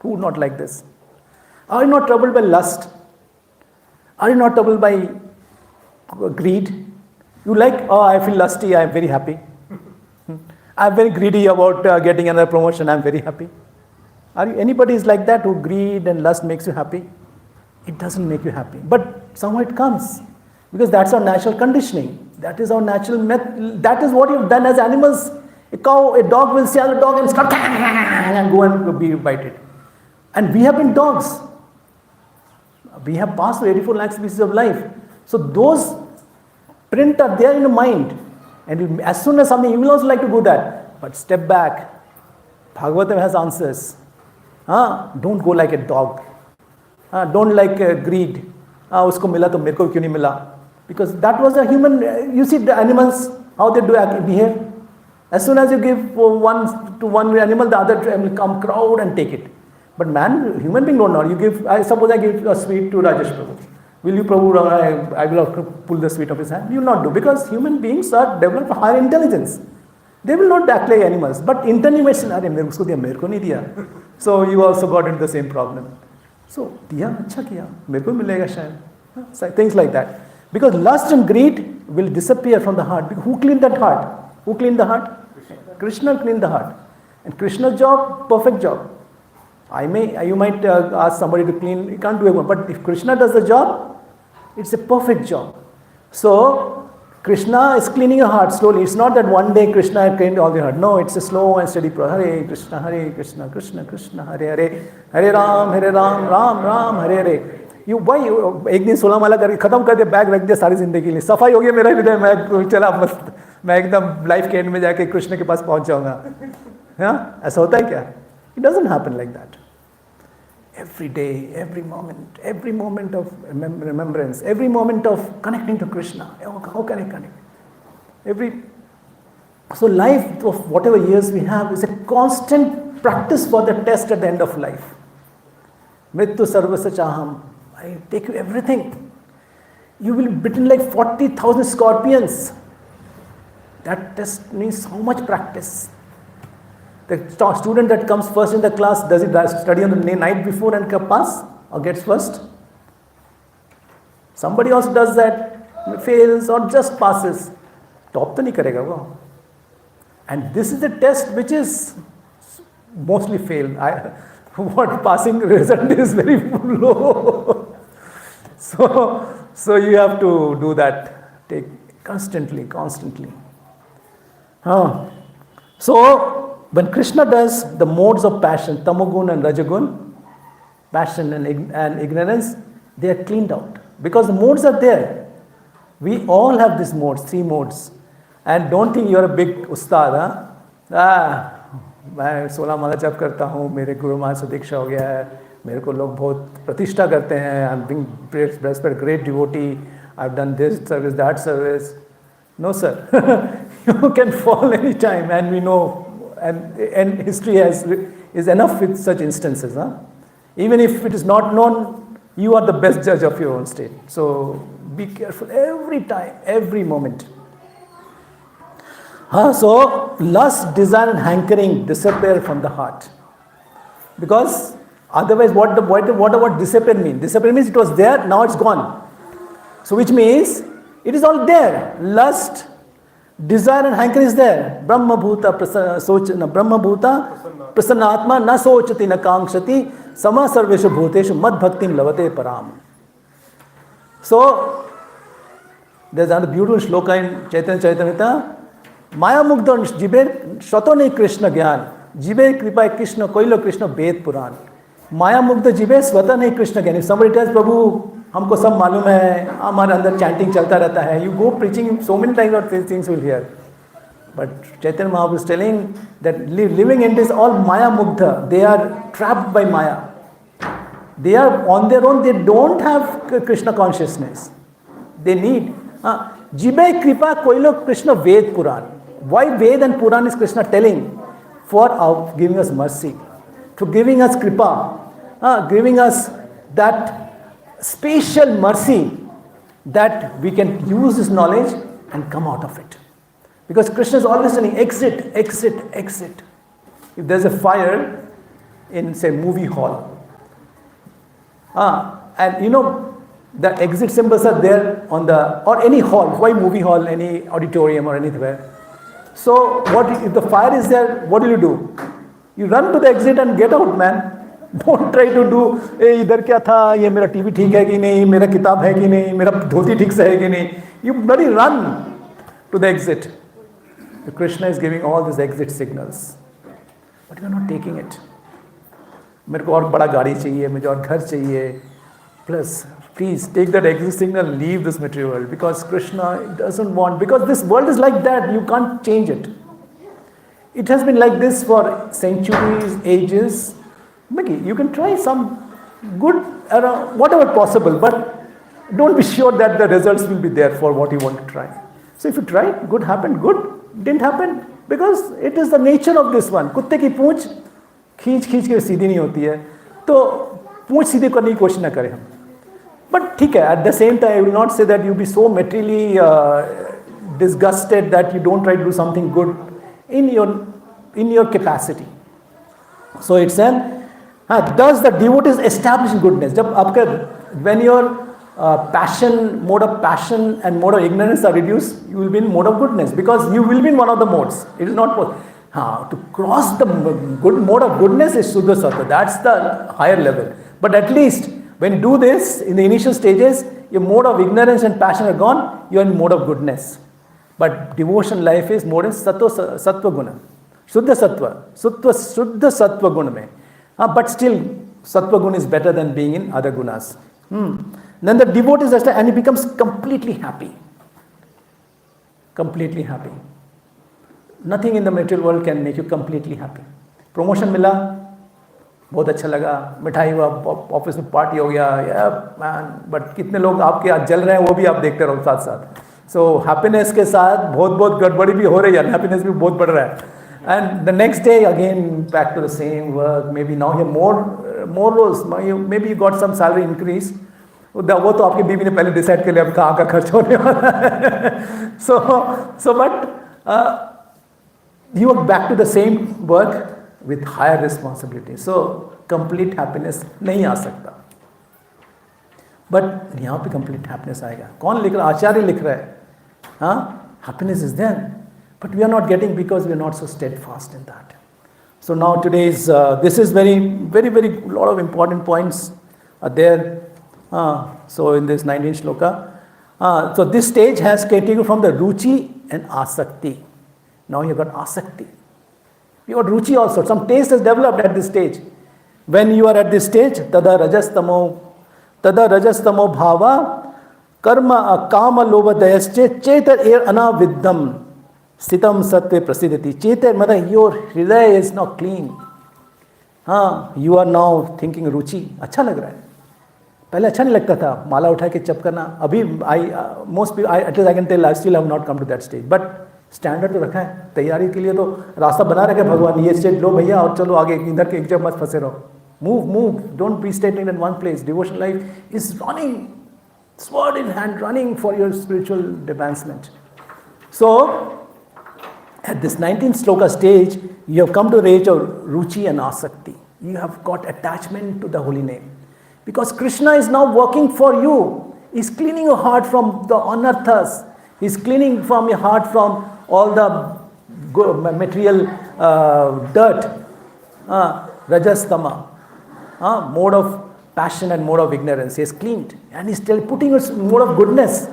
Who would not like this? Are you not troubled by lust? Are you not troubled by greed? You like, oh, I feel lusty, I am very happy. I am very greedy about getting another promotion, I am very happy. Are you, anybody is like that, who greed and lust makes you happy? It doesn't make you happy. But somehow it comes. Because that's our natural conditioning. That is our natural that is what you've done as animals. A cow, a dog will see other dog and start and go and be bited. And we have been dogs. We have passed 84 lakh species of life. So those print are there in the mind. And as soon as something, you will also like to do that. But step back. Bhagavatam has answers. Don't go like a dog. Don't like greed. Usko mila to mereko kyun nahi mila? Because that was a human, you see the animals, how they do behave. As soon as you give one to one animal, the other will come crowd and take it. But man, human being don't know. You give, suppose I give a sweet to Rajesh Prabhu. Will you, Prabhu, I will pull the sweet of his hand? You will not do, because human beings are developed higher intelligence. They will not act like animals. But internally, so you also got into the same problem. So, diya, acha kiya, mereko milega shayad. Things like that. Because lust and greed will disappear from the heart. Who cleaned that heart? Who cleaned the heart? Krishna cleaned the heart. And Krishna's job, perfect job. You might ask somebody to clean, you can't do it. But if Krishna does the job, it's a perfect job. So, Krishna is cleaning your heart slowly. It's not that one day Krishna had cleaned all your heart. No, it's a slow and steady process. Hare Krishna, Krishna Krishna, Hare Hare, Hare Ram, Ram Ram, Hare Hare. एक दिन 16 माला करके खत्म कर दे, bag रख दिया सारी जिंदगी के लिए, सफाई हो गया मेरा हृदय, मैं चला मस्त, मैं एकदम लाइफ के एंड में जाके कृष्ण के पास पहुंच जाऊंगा. हाँ, ऐसा होता है क्या? It doesn't happen like that. Every day, every moment of remembrance, every moment of connecting to Krishna. How can I connect? So life of whatever years we have is a constant practice for the test at the end of life. Mrityu sarvasya chaham. I take you everything. You will be bitten like 40,000 scorpions. That test means how much practice. The student that comes first in the class, does he study on the night before and pass or gets first? Somebody else does that, fails or just passes. Top to nahi karega wo. And this is the test which is mostly fail. What passing result is very low. So you have to do that. Take constantly. So when Krishna does the modes of passion, tamogun and rajagun, passion and ignorance, they are cleaned out. Because the modes are there. We all have these modes, 3 modes. And don't think you are a big ustad. मैं 16 माला जप करता हूँ, मेरे गुरु महाराज से दीक्षा हो गया है, मेरे को लोग बहुत प्रतिष्ठा करते हैं, I am being blessed by great devotee, I have done this service, that service. No sir, you can fall any time, and we know, and history is enough with such instances. Even if it is not known, you are the best judge of your own state. So be careful every time, every moment. So lust, desire and hankering disappear from the heart. Because otherwise what about disappear mean? Disappear means it was there, now it's gone. So which means it is all there. Lust, desire and hankering is there. Brahma bhuta prasannatma na sochati na kankshati sama sarveshu bhuteshu mad bhaktim lavate param. So there's another beautiful shloka in Chaitanya Charitamrita. Maya mugdha jibe shatone Krishna gyan. Jibe kripa Krishna koilo Krishna ved Purāṇa. Maya mugdha jibe swatane Krishna gyan. If somebody tells Prabhu, हमको सब मालूम है, हमारे अंदर chanting चलता रहता है. You go preaching so many times what these things will hear. But Chaitanya Mahaprabhu is telling that living entities all Maya mugdha. They are trapped by Maya. They are on their own. They don't have Krishna consciousness. They need. Jibe kripa koilo Krishna ved Purāṇa. Why Ved and Purāṇa is Krishna telling? For giving us mercy, for giving us kripa, giving us that special mercy that we can use this knowledge and come out of it. Because Krishna is always telling, exit, exit, exit. If there's a fire in, say, movie hall, and you know, the exit symbols are there on the, or any hall, why movie hall, any auditorium or anywhere. So, if the fire is there, what do? You run to the exit and get out, man. Don't try to do, hey, idhar kya tha, ye mera TV theek hai ki nahi, mera kitab hai ki nahi, mera dhoti theek se hai ki nahi. You bloody run to the exit. The Krishna is giving all these exit signals. But you are not taking it. मेरे को और बड़ा गाड़ी चाहिए, मुझे और घर चाहिए. Plus, please take that exit signal, leave this material world, because Krishna doesn't want, because this world is like that, you can't change it. It has been like this for centuries, ages. You can try some good, whatever possible, but don't be sure that the results will be there for what you want to try. So if you try, good happened, good, didn't happen, because it is the nature of this one. कुत्ते की पूंछ खींच खींच के सीधी नहीं होती है, तो पूंछ सीधी करने की कोशिश ना करें हम. But ठीक है, at the same time, I will not say that you be so materially disgusted that you don't try to do something good in your capacity. So it's thus the devotees establish goodness. जब आपका, when your mode of passion and mode of ignorance are reduced, you will be in mode of goodness, because you will be in one of the modes. It is not possible. To cross the good mode of goodness is Shuddha Sattva. That's the higher level. But at least when you do this in the initial stages, your mode of ignorance and passion are gone, you are in mode of goodness. But devotion life is more in Sattva Guna. Shuddha Sattva. Shuddha Sattva Guna mein. But still, Sattva Guna is better than being in other gunas. Then the devotee is and he becomes completely happy. Completely happy. Nothing in the material world can make you completely happy. Promotion मिला, बहुत अच्छा लगा, मिठाई हुआ, office में party हो गया, man, but कितने लोग आपके आज जल रहे हैं वो भी आप देखते रहो साथ साथ. सो हैप्पीनेस के साथ बहुत गड़बड़ी भी हो रही है, हैप्पीनेस भी बहुत बढ़ रहा है. And the next day again back to the same work, maybe now you more roles, maybe you got some salary increase. वो तो आपकी बीवी ने पहले डिसाइड कर लिया अब कहाँ का खर्च होने वाला है. So but you are back to the same work with higher responsibility. So complete happiness नहीं आ सकता. But यहाँ पे complete happiness आएगा. कौन लिख रहा है? आचार्य लिख रहा है. Happiness is there, but we are not getting because we are not so steadfast in that. So now today's this is very lot of important points are there. So in this 19th shloka, so this stage has category from the ruchi and asakti. Now you got asakti. You got ruchi also. Some taste is developed at this stage. When you are at this stage, tada rajastamo bhava karma kama lobha dayasche chetar er anaviddham sitam sattve prasidhati. Chetar means your hridaya is now clean. You are now thinking ruchi. अच्छा लग रहा है. पहले अच्छा नहीं लगता था माला उठा के जप करना. अभी most people, at least I can tell, I still have not come to that stage. But standard तो रखा है, तैयारी के लिए तो रास्ता बना रखा है भगवान. ये स्टेज लो भैया और चलो आगे, इधर के एक जगह मत फंसे रहो. Move, don't be स्टेटिंग in one place. Devotion life is running, sword in hand, running for your spiritual advancement. So at this 19th shloka stage, you have come to the age of ruchi and asakti. You have got attachment to the holy name, because Krishna is now working for you. He's cleaning your heart from the anarthas. He's cleaning from your heart from all the material dirt, rajastama, mode of passion and mode of ignorance. He has cleaned, and he's still putting a mode of goodness.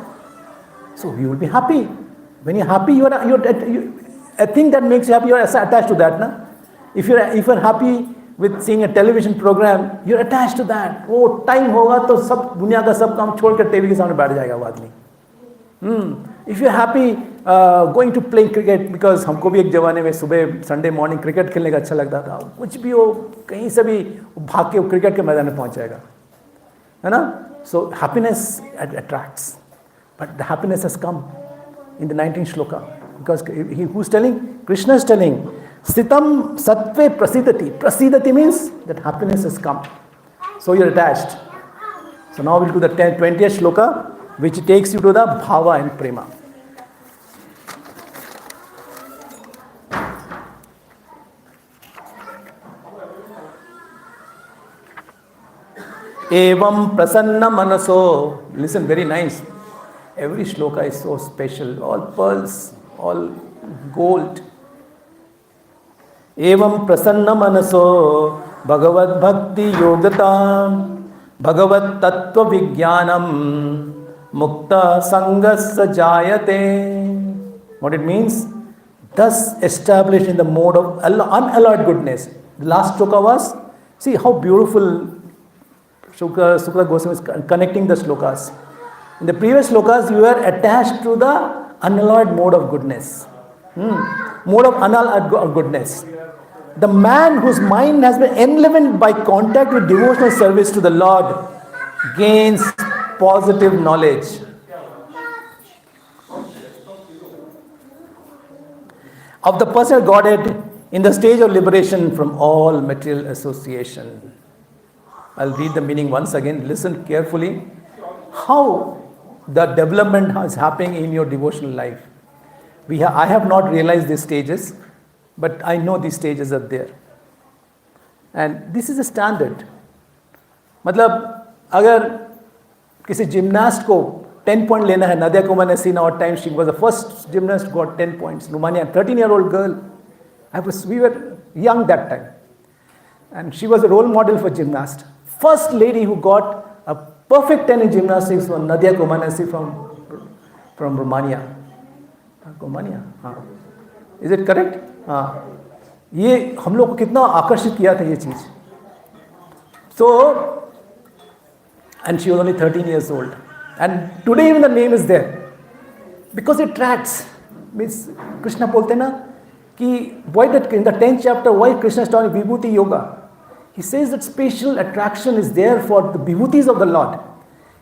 So you will be happy. When you're happy, a thing that makes you happy, you're attached to that. Na? If you're happy with seeing a television program, you're attached to that. Oh, time होगा तो सब दुनिया का सब काम छोड़कर TV के सामने बैठ जाएगा वो आदमी. If you're happy going to play cricket, because हमको भी एक जमाने में सुबह संडे मॉर्निंग क्रिकेट खेलने का अच्छा लगता था. कुछ भी हो, कहीं से भी भाग के क्रिकेट के मैदान में पहुंच जाएगा, है ना? So happiness attracts, but the happiness has come in the 19th shloka, because who's telling? Krishna is telling, Sitam Sattve Prasidati. Prasidati means that happiness has come. So you're attached. So now we'll do the 20th shloka, which takes you to the bhava and prema. Evam prasanna manaso. Listen, very nice. Every shloka is so special. All pearls, all gold. Evam prasanna manaso Bhagavad Bhakti Yogata Bhagavat Tattva Vijnanam Mukta Sangasya Jayate. What it means? Thus established in the mode of unalloyed goodness. The last shloka was, see how beautiful Sukla Goswami is connecting the shlokas. In the previous shlokas, you were attached to the unalloyed mode of goodness. Mode of unalloyed goodness. The man whose mind has been enlivened by contact with devotional service to the Lord gains positive knowledge. Of the personal Godhead in the stage of liberation from all material association. I'll read the meaning once again. Listen carefully. How the development is happening in your devotional life. I have not realized these stages, but I know these stages are there. And this is a standard. मतलब अगर किसी gymnast को 10 point लेना है, Nadia Kumar has seen our time, she was the first gymnast who got 10 points. Romania, 13-year-old girl. We were young that time. And she was a role model for gymnast. First lady who got a perfect 10 in gymnastics was Nadia Comaneci from Romania. Romania, हाँ. Is it correct? हाँ. ये हम लोग को कितना आकर्षित किया था ये चीज. So, and she was only 13 years old. And today even the name is there. Because it attracts. Means Krishna बोलते ना कि why that in the 10th chapter why Krishna is talking Vibhuti Yoga. He says that spatial attraction is there for the vibhutis of the Lord.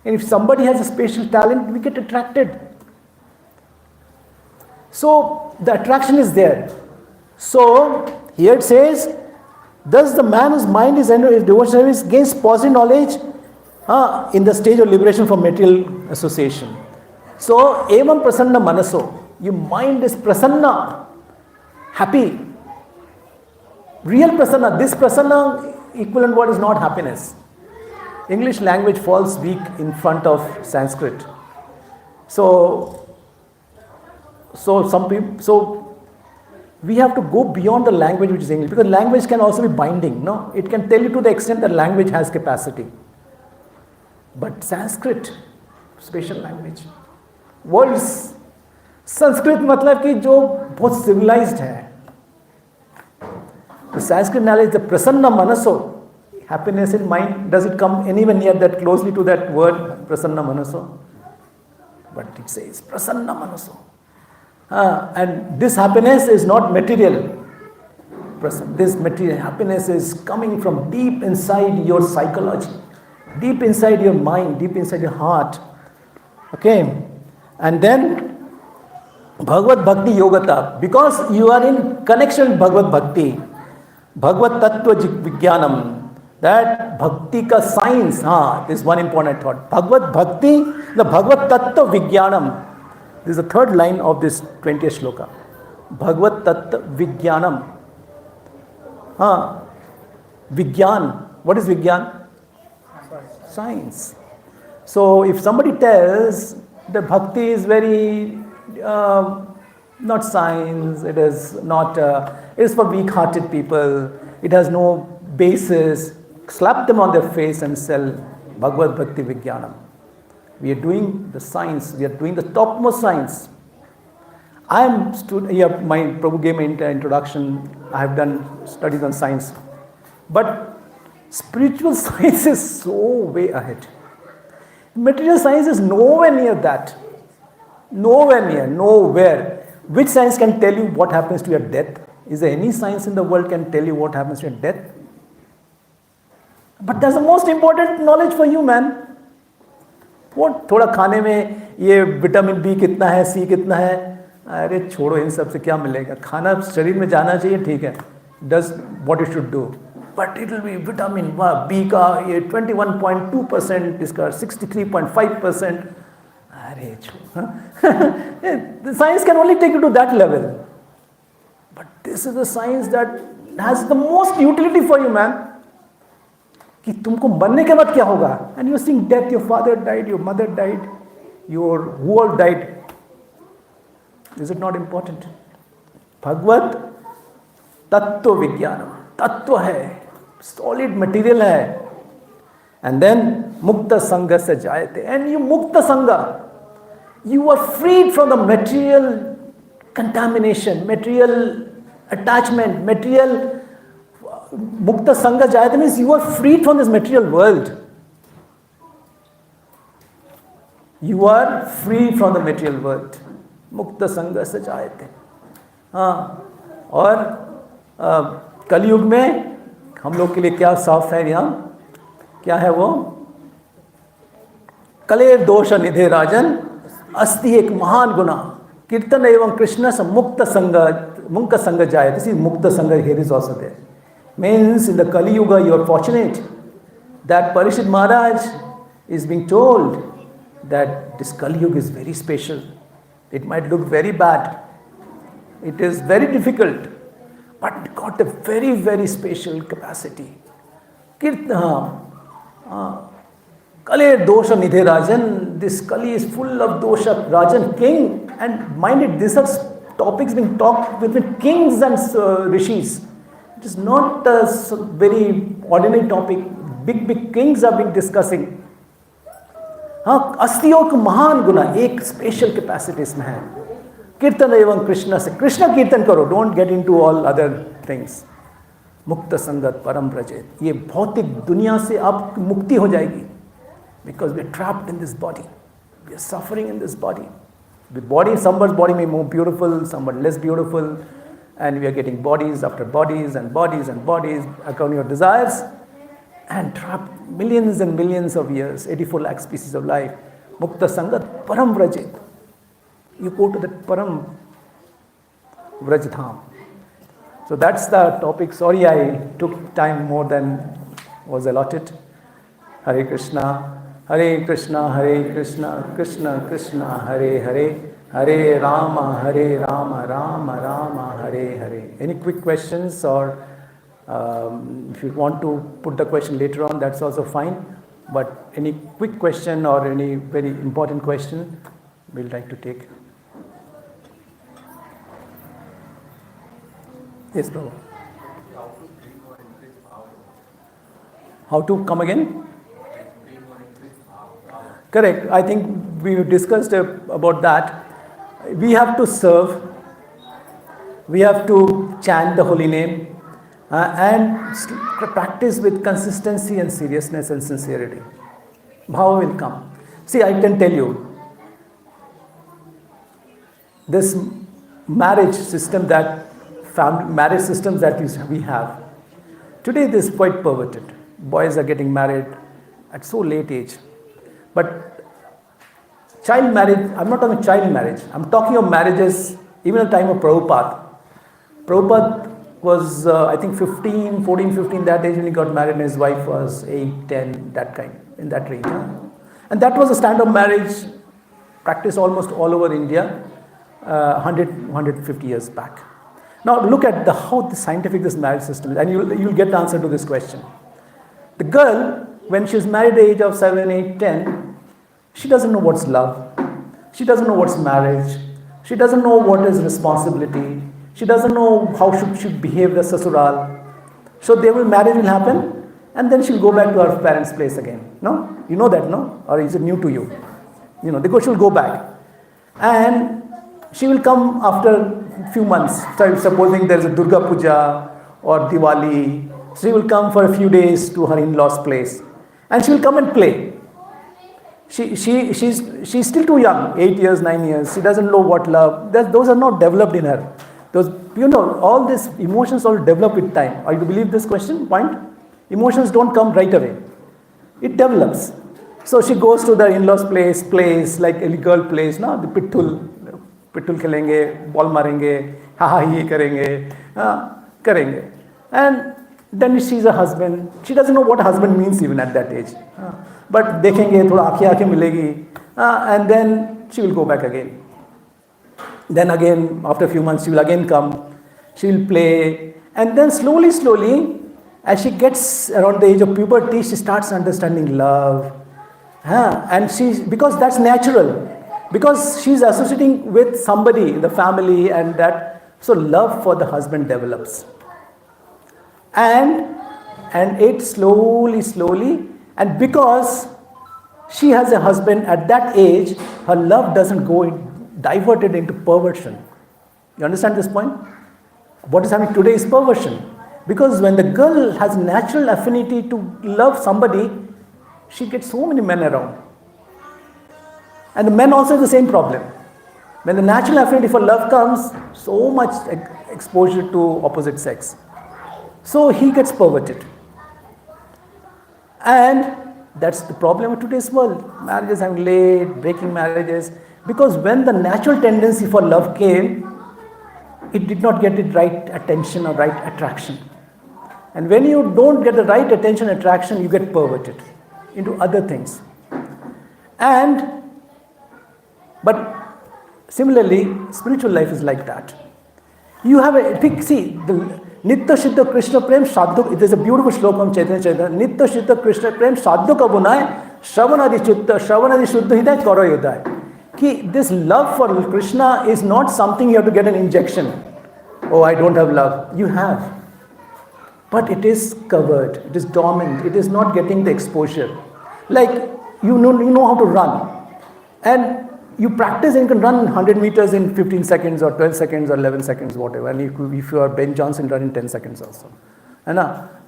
And if somebody has a spatial talent, we get attracted. So the attraction is there. So here it says, thus the man whose mind is under his devotional service gains positive knowledge in the stage of liberation from material association. So evam prasanna manaso, your mind is prasanna, happy. Real prasanna, this prasanna equivalent word is not happiness. English language falls weak in front of Sanskrit. So we have to go beyond the language which is English, because language can also be binding. No, it can tell you to the extent that language has capacity. But Sanskrit, special language, words. Sanskrit मतलब कि जो बहुत civilized है. The Sanskrit knowledge, the prasanna manaso, happiness in mind, does it come anywhere near that closely to that word, prasanna manaso? But it says prasanna manaso. And this happiness is not material. This material happiness is coming from deep inside your psychology, deep inside your mind, deep inside your heart. Okay? And then Bhagavad Bhakti Yogata, because you are in connection with Bhagavad Bhakti, Bhagavad Tattva Vijnanam, that Bhakti ka science, this is one important thought. Bhagavad Bhakti, the Bhagavad Tattva Vijnanam. This is the third line of this 20th shloka. Bhagavad Tattva Vijnanam. Vijnan. What is Vijnan? Science. So if somebody tells that Bhakti is very not science, it is not, it is for weak-hearted people, it has no basis, slap them on their face and sell Bhagavad Bhakti Vijnanam. We are doing the science, we are doing the topmost science. My Prabhu gave me introduction. I have done studies on science. But spiritual science is so way ahead. Material science is nowhere near that. Nowhere near, nowhere. Which science can tell you what happens to your death? Is there any science in the world can tell you what happens to your death? But that's the most important knowledge for you, man. What? थोड़ा खाने में ये vitamin B कितना है, सी कितना है, अरे छोड़ो, इन सब से क्या मिलेगा? खाना शरीर में जाना चाहिए, ठीक है, does what it should do, but it will be vitamin B का ये 21.2%, इसका 63.5%, अरे छोड़ो. Science can only take you to that level, but this is the science that has the most utility for you, man. कि तुमको मरने के बाद क्या होगा? And you are seeing death, your father died, your mother died, your world died. Is it not important? भगवत तत्व विज्ञानम, तत्व है, solid material है. And then mukta sangha se jayate. And you mukta sangha, you are freed from the material contamination, material attachment, material. Mukta sangha jayate means you are freed from this material world. You are free from the material world. Mukta sangha se jayate. हाँ, और कलयुग में हम लोग के लिए क्या साफ है यहाँ? क्या है वो? कलेर दोष निधे राजन अस्ति एक महान गुना कीर्तन एवं कृष्ण से मुक्त संग जायते. See, mukta sangha here is also there. Means in the Kali Yuga you are fortunate that Parishit Maharaj is being told that this Kali Yuga is very special. It might look very bad. It is very difficult, but it got a very, very special capacity. Kale dosha nidhe Rajan. This Kali is full of dosha. Rajan, king, and mind it, these are topics being talked between kings and rishis. It is not a very ordinary topic. Big kings are being discussing. हाँ, अस्तियों का महान गुना, एक special capacity इसमें है. कीर्तन एवं कृष्ण से, कृष्ण कीर्तन करो, don't get into all other things. मुक्त संगत परम व्रजेत. ये भौतिक दुनिया से आप मुक्ति हो जाएगी. Because we are trapped in this body, we are suffering in this body. The body, somebody's body may be more beautiful, somebody less beautiful, and we are getting bodies after bodies and bodies and bodies according to your desires, and trapped millions and millions of years, 84 lakh species of life. Mukta Sangat Param Vrajit. You go to the Param Vrajtham. So that's the topic. Sorry I took time more than was allotted. Hare Krishna. Hare Krishna, Hare Krishna, Krishna Krishna, Hare Hare, Hare Rama, Rama Rama, Hare Hare. Any quick questions, or if you want to put the question later on, that's also fine. But any quick question or any very important question, we'll like to take. Yes, Prabhu. How to come again? Correct. I think we discussed about that. We have to serve. We have to chant the holy name and practice with consistency and seriousness and sincerity. Bhava will come. See, I can tell you, this marriage system marriage systems that we have today, this is quite perverted. Boys are getting married at so late age. But child marriage, I'm not talking child marriage, I'm talking of marriages even at the time of Prabhupada. Prabhupada was, I think 14, 15, that age when he got married, and his wife was 8, 10, that kind, in that range. And that was a standard marriage practiced almost all over India 150 years back. Now look at how scientific this marriage system is, and you'll get the answer to this question. The girl, when she's married at the age of 7, 8, 10, she doesn't know what's love. She doesn't know what's marriage. She doesn't know what is responsibility. She doesn't know how she behave the sasural. So marriage will happen, and then she'll go back to her parents' place again. No? You know that, no? Or is it new to you? She'll go back. And She will come after a few months. So supposing there is a Durga Puja or Diwali, she will come for a few days to her in-laws' place. And she will come and play. She's still too young, 8 years, 9 years. She doesn't know what love. Those are not developed in her. Those, all these emotions all develop with time. Are you believe this point? Emotions don't come right away. It develops. So she goes to the in-laws' place, plays like a girl plays, no? The pittul khelenge, ball marenge, ha hi karenge. And then she sees a husband. She doesn't know what husband means even at that age. But dekhenge, thoda aankhein milegi. And then she will go back again. Then again, after a few months, she will again come. She will play. And then slowly, as she gets around the age of puberty, she starts understanding love. And because that's natural. Because she's associating with somebody in the family and that. So love for the husband develops. And it slowly. And because she has a husband at that age, her love doesn't go diverted into perversion. You understand this point? What is happening today is perversion. Because when the girl has natural affinity to love somebody, she gets so many men around. And the men also have the same problem. When the natural affinity for love comes, so much exposure to opposite sex. So he gets perverted. And that's the problem of today's world. Marriages are late, breaking marriages. Because when the natural tendency for love came, it did not get the right attention or right attraction. And when you don't get the right attention and attraction, you get perverted into other things. But similarly, spiritual life is like that. You have the Nitya Siddha Krishna Prem Sadhu, there's a beautiful sloka from Chaitanya Chaitanya. Nitya Siddha Krishna Prem Sadhu ka bunai, Shravanadi Shuddha Hidai Karo Yudai. This love for Krishna is not something you have to get an injection. Oh, I don't have love. You have. But it is covered, it is dormant, it is not getting the exposure. Like you know how to run. And you practice and you can run 100 meters in 15 seconds or 12 seconds or 11 seconds, whatever. And if you are Ben Johnson, run in 10 seconds also.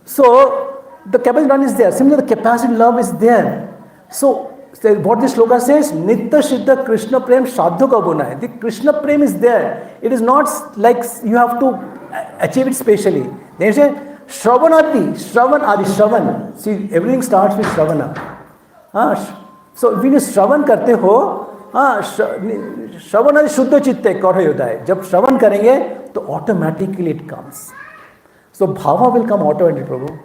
So the capacity run is there. Similarly, the capacity love is there. So what this sloka says, Nitya Siddha Krishna Prem Sadhu ka bunai. The Krishna Prem is there. It is not like you have to achieve it specially. They say, Shravan. See, everything starts with Shravana. So when you Shravan karte ho, Shravanadi Shuddha Chitte Karo Yudai. Jab Shravan karenge, to automatically it comes. So Bhava will come automatically, Prabhu.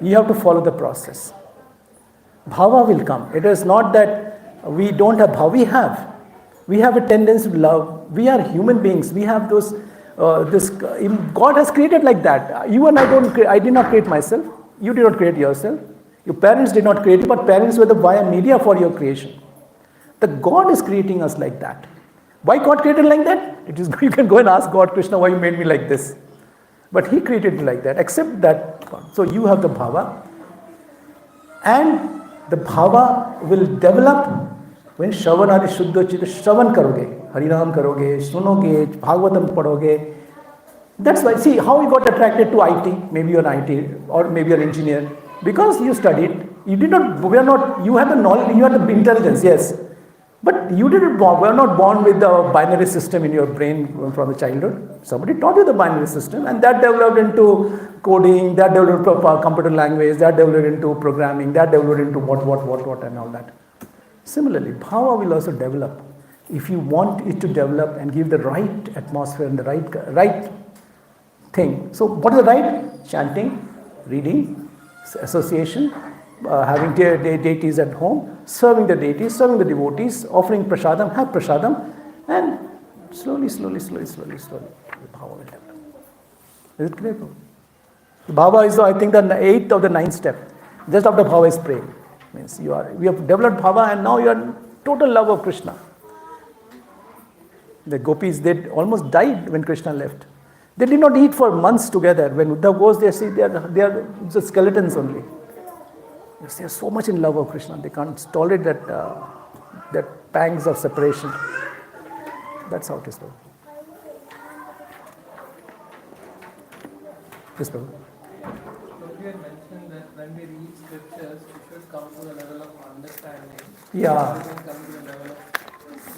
You have to follow the process. Bhava will come. It is not that we don't have Bhava. We have a tendency to love. We are human beings. We have those, God has created like that. You and I did not create myself. You did not create yourself. Your parents did not create you, but parents were the via media for your creation. The God is creating us like that. Why God created like that? You can go and ask God, Krishna, why you made me like this? But He created me like that. Accept that. So you have the Bhava. And the Bhava will develop when Shravanadi Shuddha Chitta Shravan karoge, Harinam karoge, sunoge, Bhagavatam padhoge. That's why, see how you got attracted to IT. Maybe you're an IT or maybe you're an engineer. Because you studied. You had the knowledge, you had the intelligence, yes. But you didn't were not born with the binary system in your brain from the childhood. Somebody taught you the binary system, and that developed into coding, that developed into computer language, that developed into programming, that developed into what and all that. Similarly, Bhava will also develop. If you want it to develop and give the right atmosphere and the right thing. So what is the right? Chanting, reading, association, having deities at home, serving the deities, serving the devotees, offering prasadam, have prasadam, and slowly, the bhava will develop. Is it clear? The bhava is, I think, the 8th or the 9th step. Just after bhava is praying. Means we have developed bhava and now you are total love of Krishna. The gopis, they almost died when Krishna left. They did not eat for months together. When Uddhav goes, they see they are just skeletons only. They are so much in love of Krishna, they can't tolerate that pangs of separation. That's how it is, Prabhu. Yes, Prabhu. You had mentioned that when we read scriptures, we should come to the level of understanding. Yeah. We can come to the level of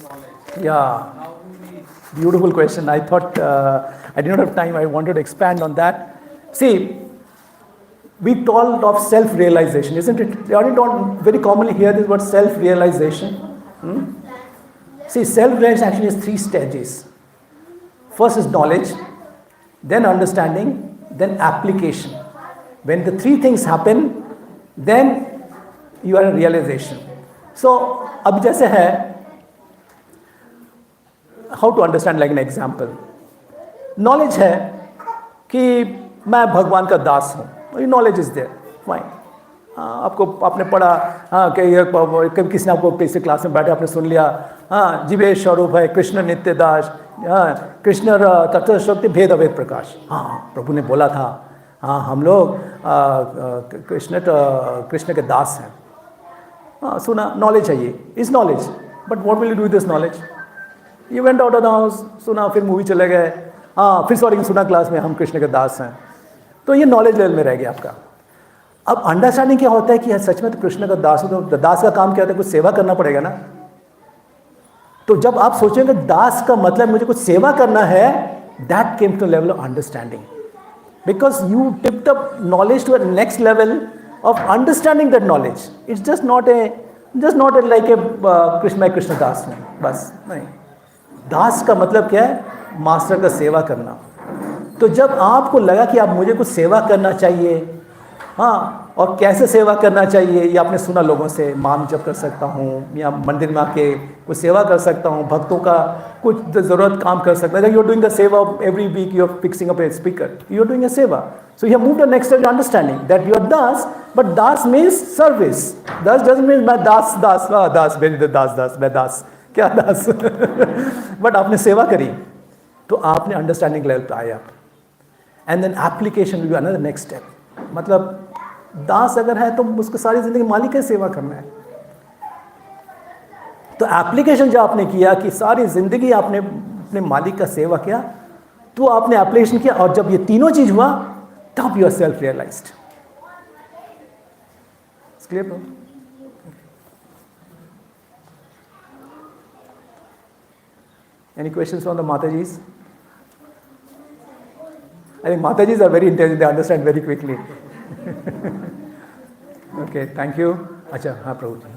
knowledge. Yeah. How do we? Beautiful question. I thought I did not have time. I wanted to expand on that. See, we talked of self-realization, isn't it? You don't very commonly hear this word self-realization. See, self-realization actually has 3 stages. First is knowledge, then understanding, then application. When the 3 things happen, then you are in realization. So, अब जैसे है, how to understand like an example. Knowledge है कि मैं भगवान का दास हूँ. Knowledge is there. Fine. आपको आपने पढ़ा, हाँ कभी किसी ने आपको किसी क्लास में बैठे आपने सुन लिया, हाँ जीवेश स्वरूप है कृष्ण नित्य दास, हाँ कृष्ण तत्व शक्ति भेद अभेद प्रकाश. हाँ प्रभु ने बोला था, हाँ हम लोग कृष्ण के दास हैं. हाँ सुना, नॉलेज है ये, is knowledge. But what will you do this knowledge? You went out of the house, सुना, फिर मूवी चले गए, हाँ फिर सॉरी सुना क्लास में हम कृष्ण के दास हैं. तो ये नॉलेज लेवल में रह गया आपका. अब अंडरस्टैंडिंग क्या होता है कि सच में तो कृष्ण का दास हो, तो दास का काम क्या होता है? कुछ सेवा करना पड़ेगा ना. तो जब आप सोचेंगे दास का मतलब मुझे कुछ सेवा करना है, that came to level of understanding, because you tipped up knowledge to a next level of understanding that knowledge. It's just not a like a Krishna das में बस नहीं. दास का मतलब क्या है? मास्टर का सेवा करना. तो जब आपको लगा कि आप मुझे कुछ सेवा करना चाहिए, हाँ, और कैसे सेवा करना चाहिए ये आपने सुना लोगों से, मान जप कर सकता हूँ या मंदिर में आके कुछ सेवा कर सकता हूँ, भक्तों का कुछ ज़रूरत काम कर सकता है. You are doing the seva every week, you are fixing up a speaker, you are doing a seva. So you have moved the next stage understanding that you are das, but das means service. Das doesn't mean मैं दास मेरी दास मैं दास क्या दास but आपने सेवा करी तो आपने अंडरस्टैंडिंग लेवल पे आए आप. And then application will be another next step. मतलब दास अगर है तो उसको सारी जिंदगी मालिक की सेवा करना है. तो एप्लीकेशन जो आपने किया कि सारी जिंदगी आपने अपने मालिक का सेवा किया, तो आपने एप्लीकेशन किया, और जब ये तीनों चीज हुआ तब you are self realized. Clear bro? Any questions from the Matajis? I think Matajis are very intelligent, they understand very quickly. Okay, thank you. Acha, हाँ प्रभु जी.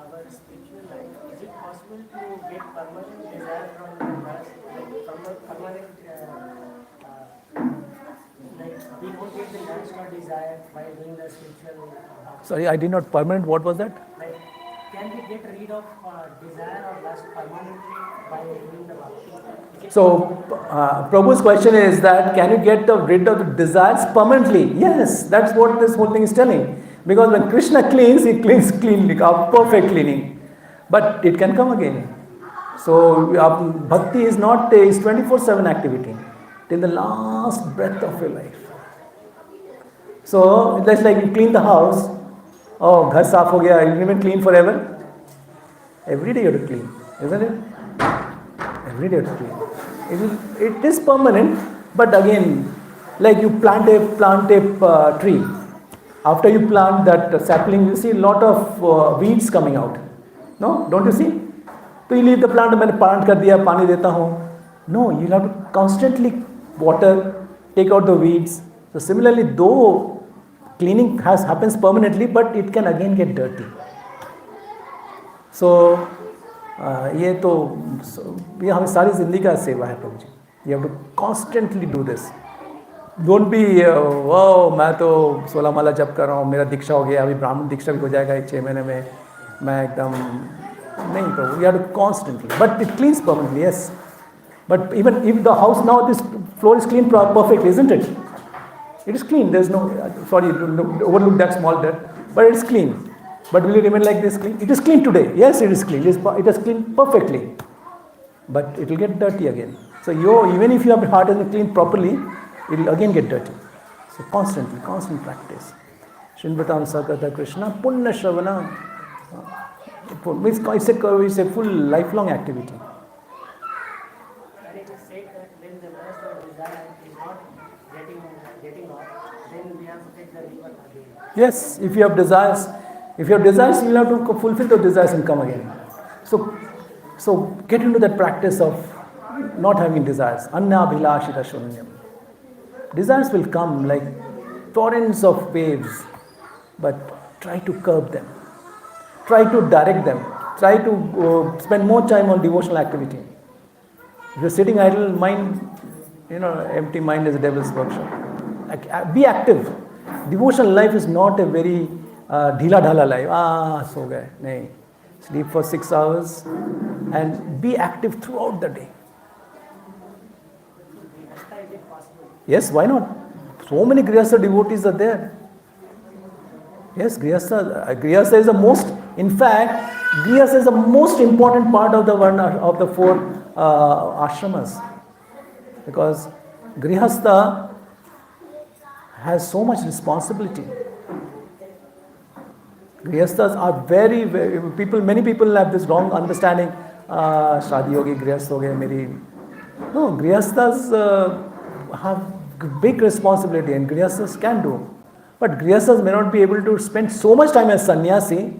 Our spiritual life, is it possible to get permanent desire from the past? Like permanent, like we don't get the lust or desire by doing the spiritual. Sorry, I did not permanent. What was that? Like, can we get rid of desire or lust permanently by doing the bhakti? So, Prabhu's question is that can you get rid of the desires permanently? Yes, that's what this whole thing is telling. Because when Krishna cleans, he cleans cleanly, perfect cleaning. But it can come again. So, bhakti is not a 24/7 activity till the last breath of your life. So, that's like you clean the house. Oh, घर साफ हो गया, you remain clean forever? Every day you have to clean, isn't it? Every day you have to clean. It is permanent, but again, like you plant a tree. After you plant that sapling, you see a lot of weeds coming out. No, don't you see? So you leave the plant, मैंने plant कर दिया, पानी देता हूँ. No, you have to constantly water, take out the weeds. So similarly, though cleaning happens permanently, but it can again get dirty. So ये हमें सारी जिंदगी का सेवा है प्रभु जी. You have to constantly do this. Don't be मैं तो 16 माला जप कर रहा हूँ, मेरा दीक्षा हो गया, अभी ब्राह्मण दीक्षा भी हो जाएगा 6 महीने में, मैं एकदम नहीं प्रभु. You have to constantly, but it cleans permanently, yes. But even if the house now, this floor is clean perfectly, isn't it? It is clean. There is no, sorry, overlook that small dirt, but it is clean. But will it remain like this clean? It is clean today. Yes, it is clean. It is clean perfectly. But it will get dirty again. So even if your heart isn't cleaned properly, it will again get dirty. So constant practice. Śrīmad-Bhāgavatam Sakata Krishna Punna Shravana. It's a full lifelong activity. And it is said that when the lust or desire is not getting off, then we have to take the rebirth again. Yes, if you have desires, you will have to fulfill those desires and come again. So get into that practice of not having desires. Anna bhilashita shunyam. Desires will come like torrents of waves, but try to curb them. Try to direct them. Try to spend more time on devotional activity. If you're sitting idle, empty mind is a devil's workshop. Be active. Devotional life is not a very dhila-dhala life. So gaye. Nahin. Sleep for 6 hours and be active throughout the day. Is it possible? Yes, why not? So many Grihastha devotees are there. Yes, Grihastha is the most, in fact, Grihastha is the most important part of the Varna, of the 4 ashramas. Because Grihastha has so much responsibility. Grihasthas are very, many people have this wrong understanding, Shadi hogi, Grihastha ho gaye, meri. No, Grihasthas have big responsibility and Grihasthas can do. But Grihasthas may not be able to spend so much time as sannyasi,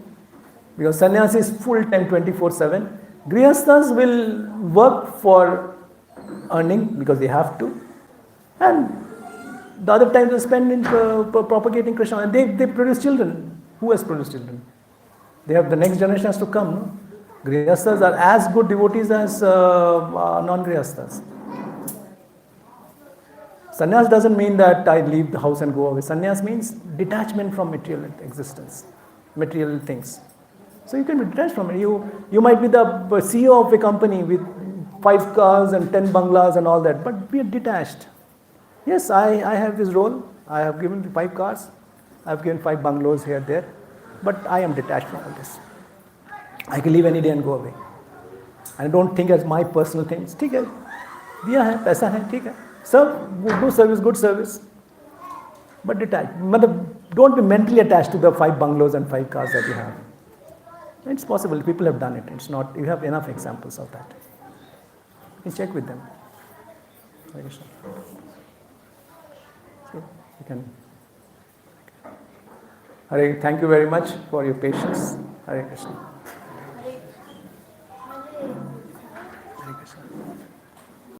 because sannyasi is full time 24/7. Grihasthas will work for earning because they have to, and the other time they spend in propagating Krishna. And they produce children. Who has produced children? They have the next generation has to come. No? Grihasthas are as good devotees as non-Grihasthas. Sannyas doesn't mean that I leave the house and go away. Sannyas means detachment from material existence, material things. So you can be detached from it. You might be the CEO of a company with 5 cars and 10 bungalows and all that, but be detached. Yes, I have this role. I have given 5 cars. I have given 5 bungalows here, there. But I am detached from all this. I can leave any day and go away. And I don't think as my personal things. ठीक है, दिया है, पैसा है, ठीक है. Serve, do service, good service. But detached. Don't be mentally attached to the 5 bungalows and 5 cars that you have. It's possible. People have done it. It's not. You have enough examples of that. You check with them. Hare Krishna. So you can. Hare, thank you very much for your patience. Hare Krishna.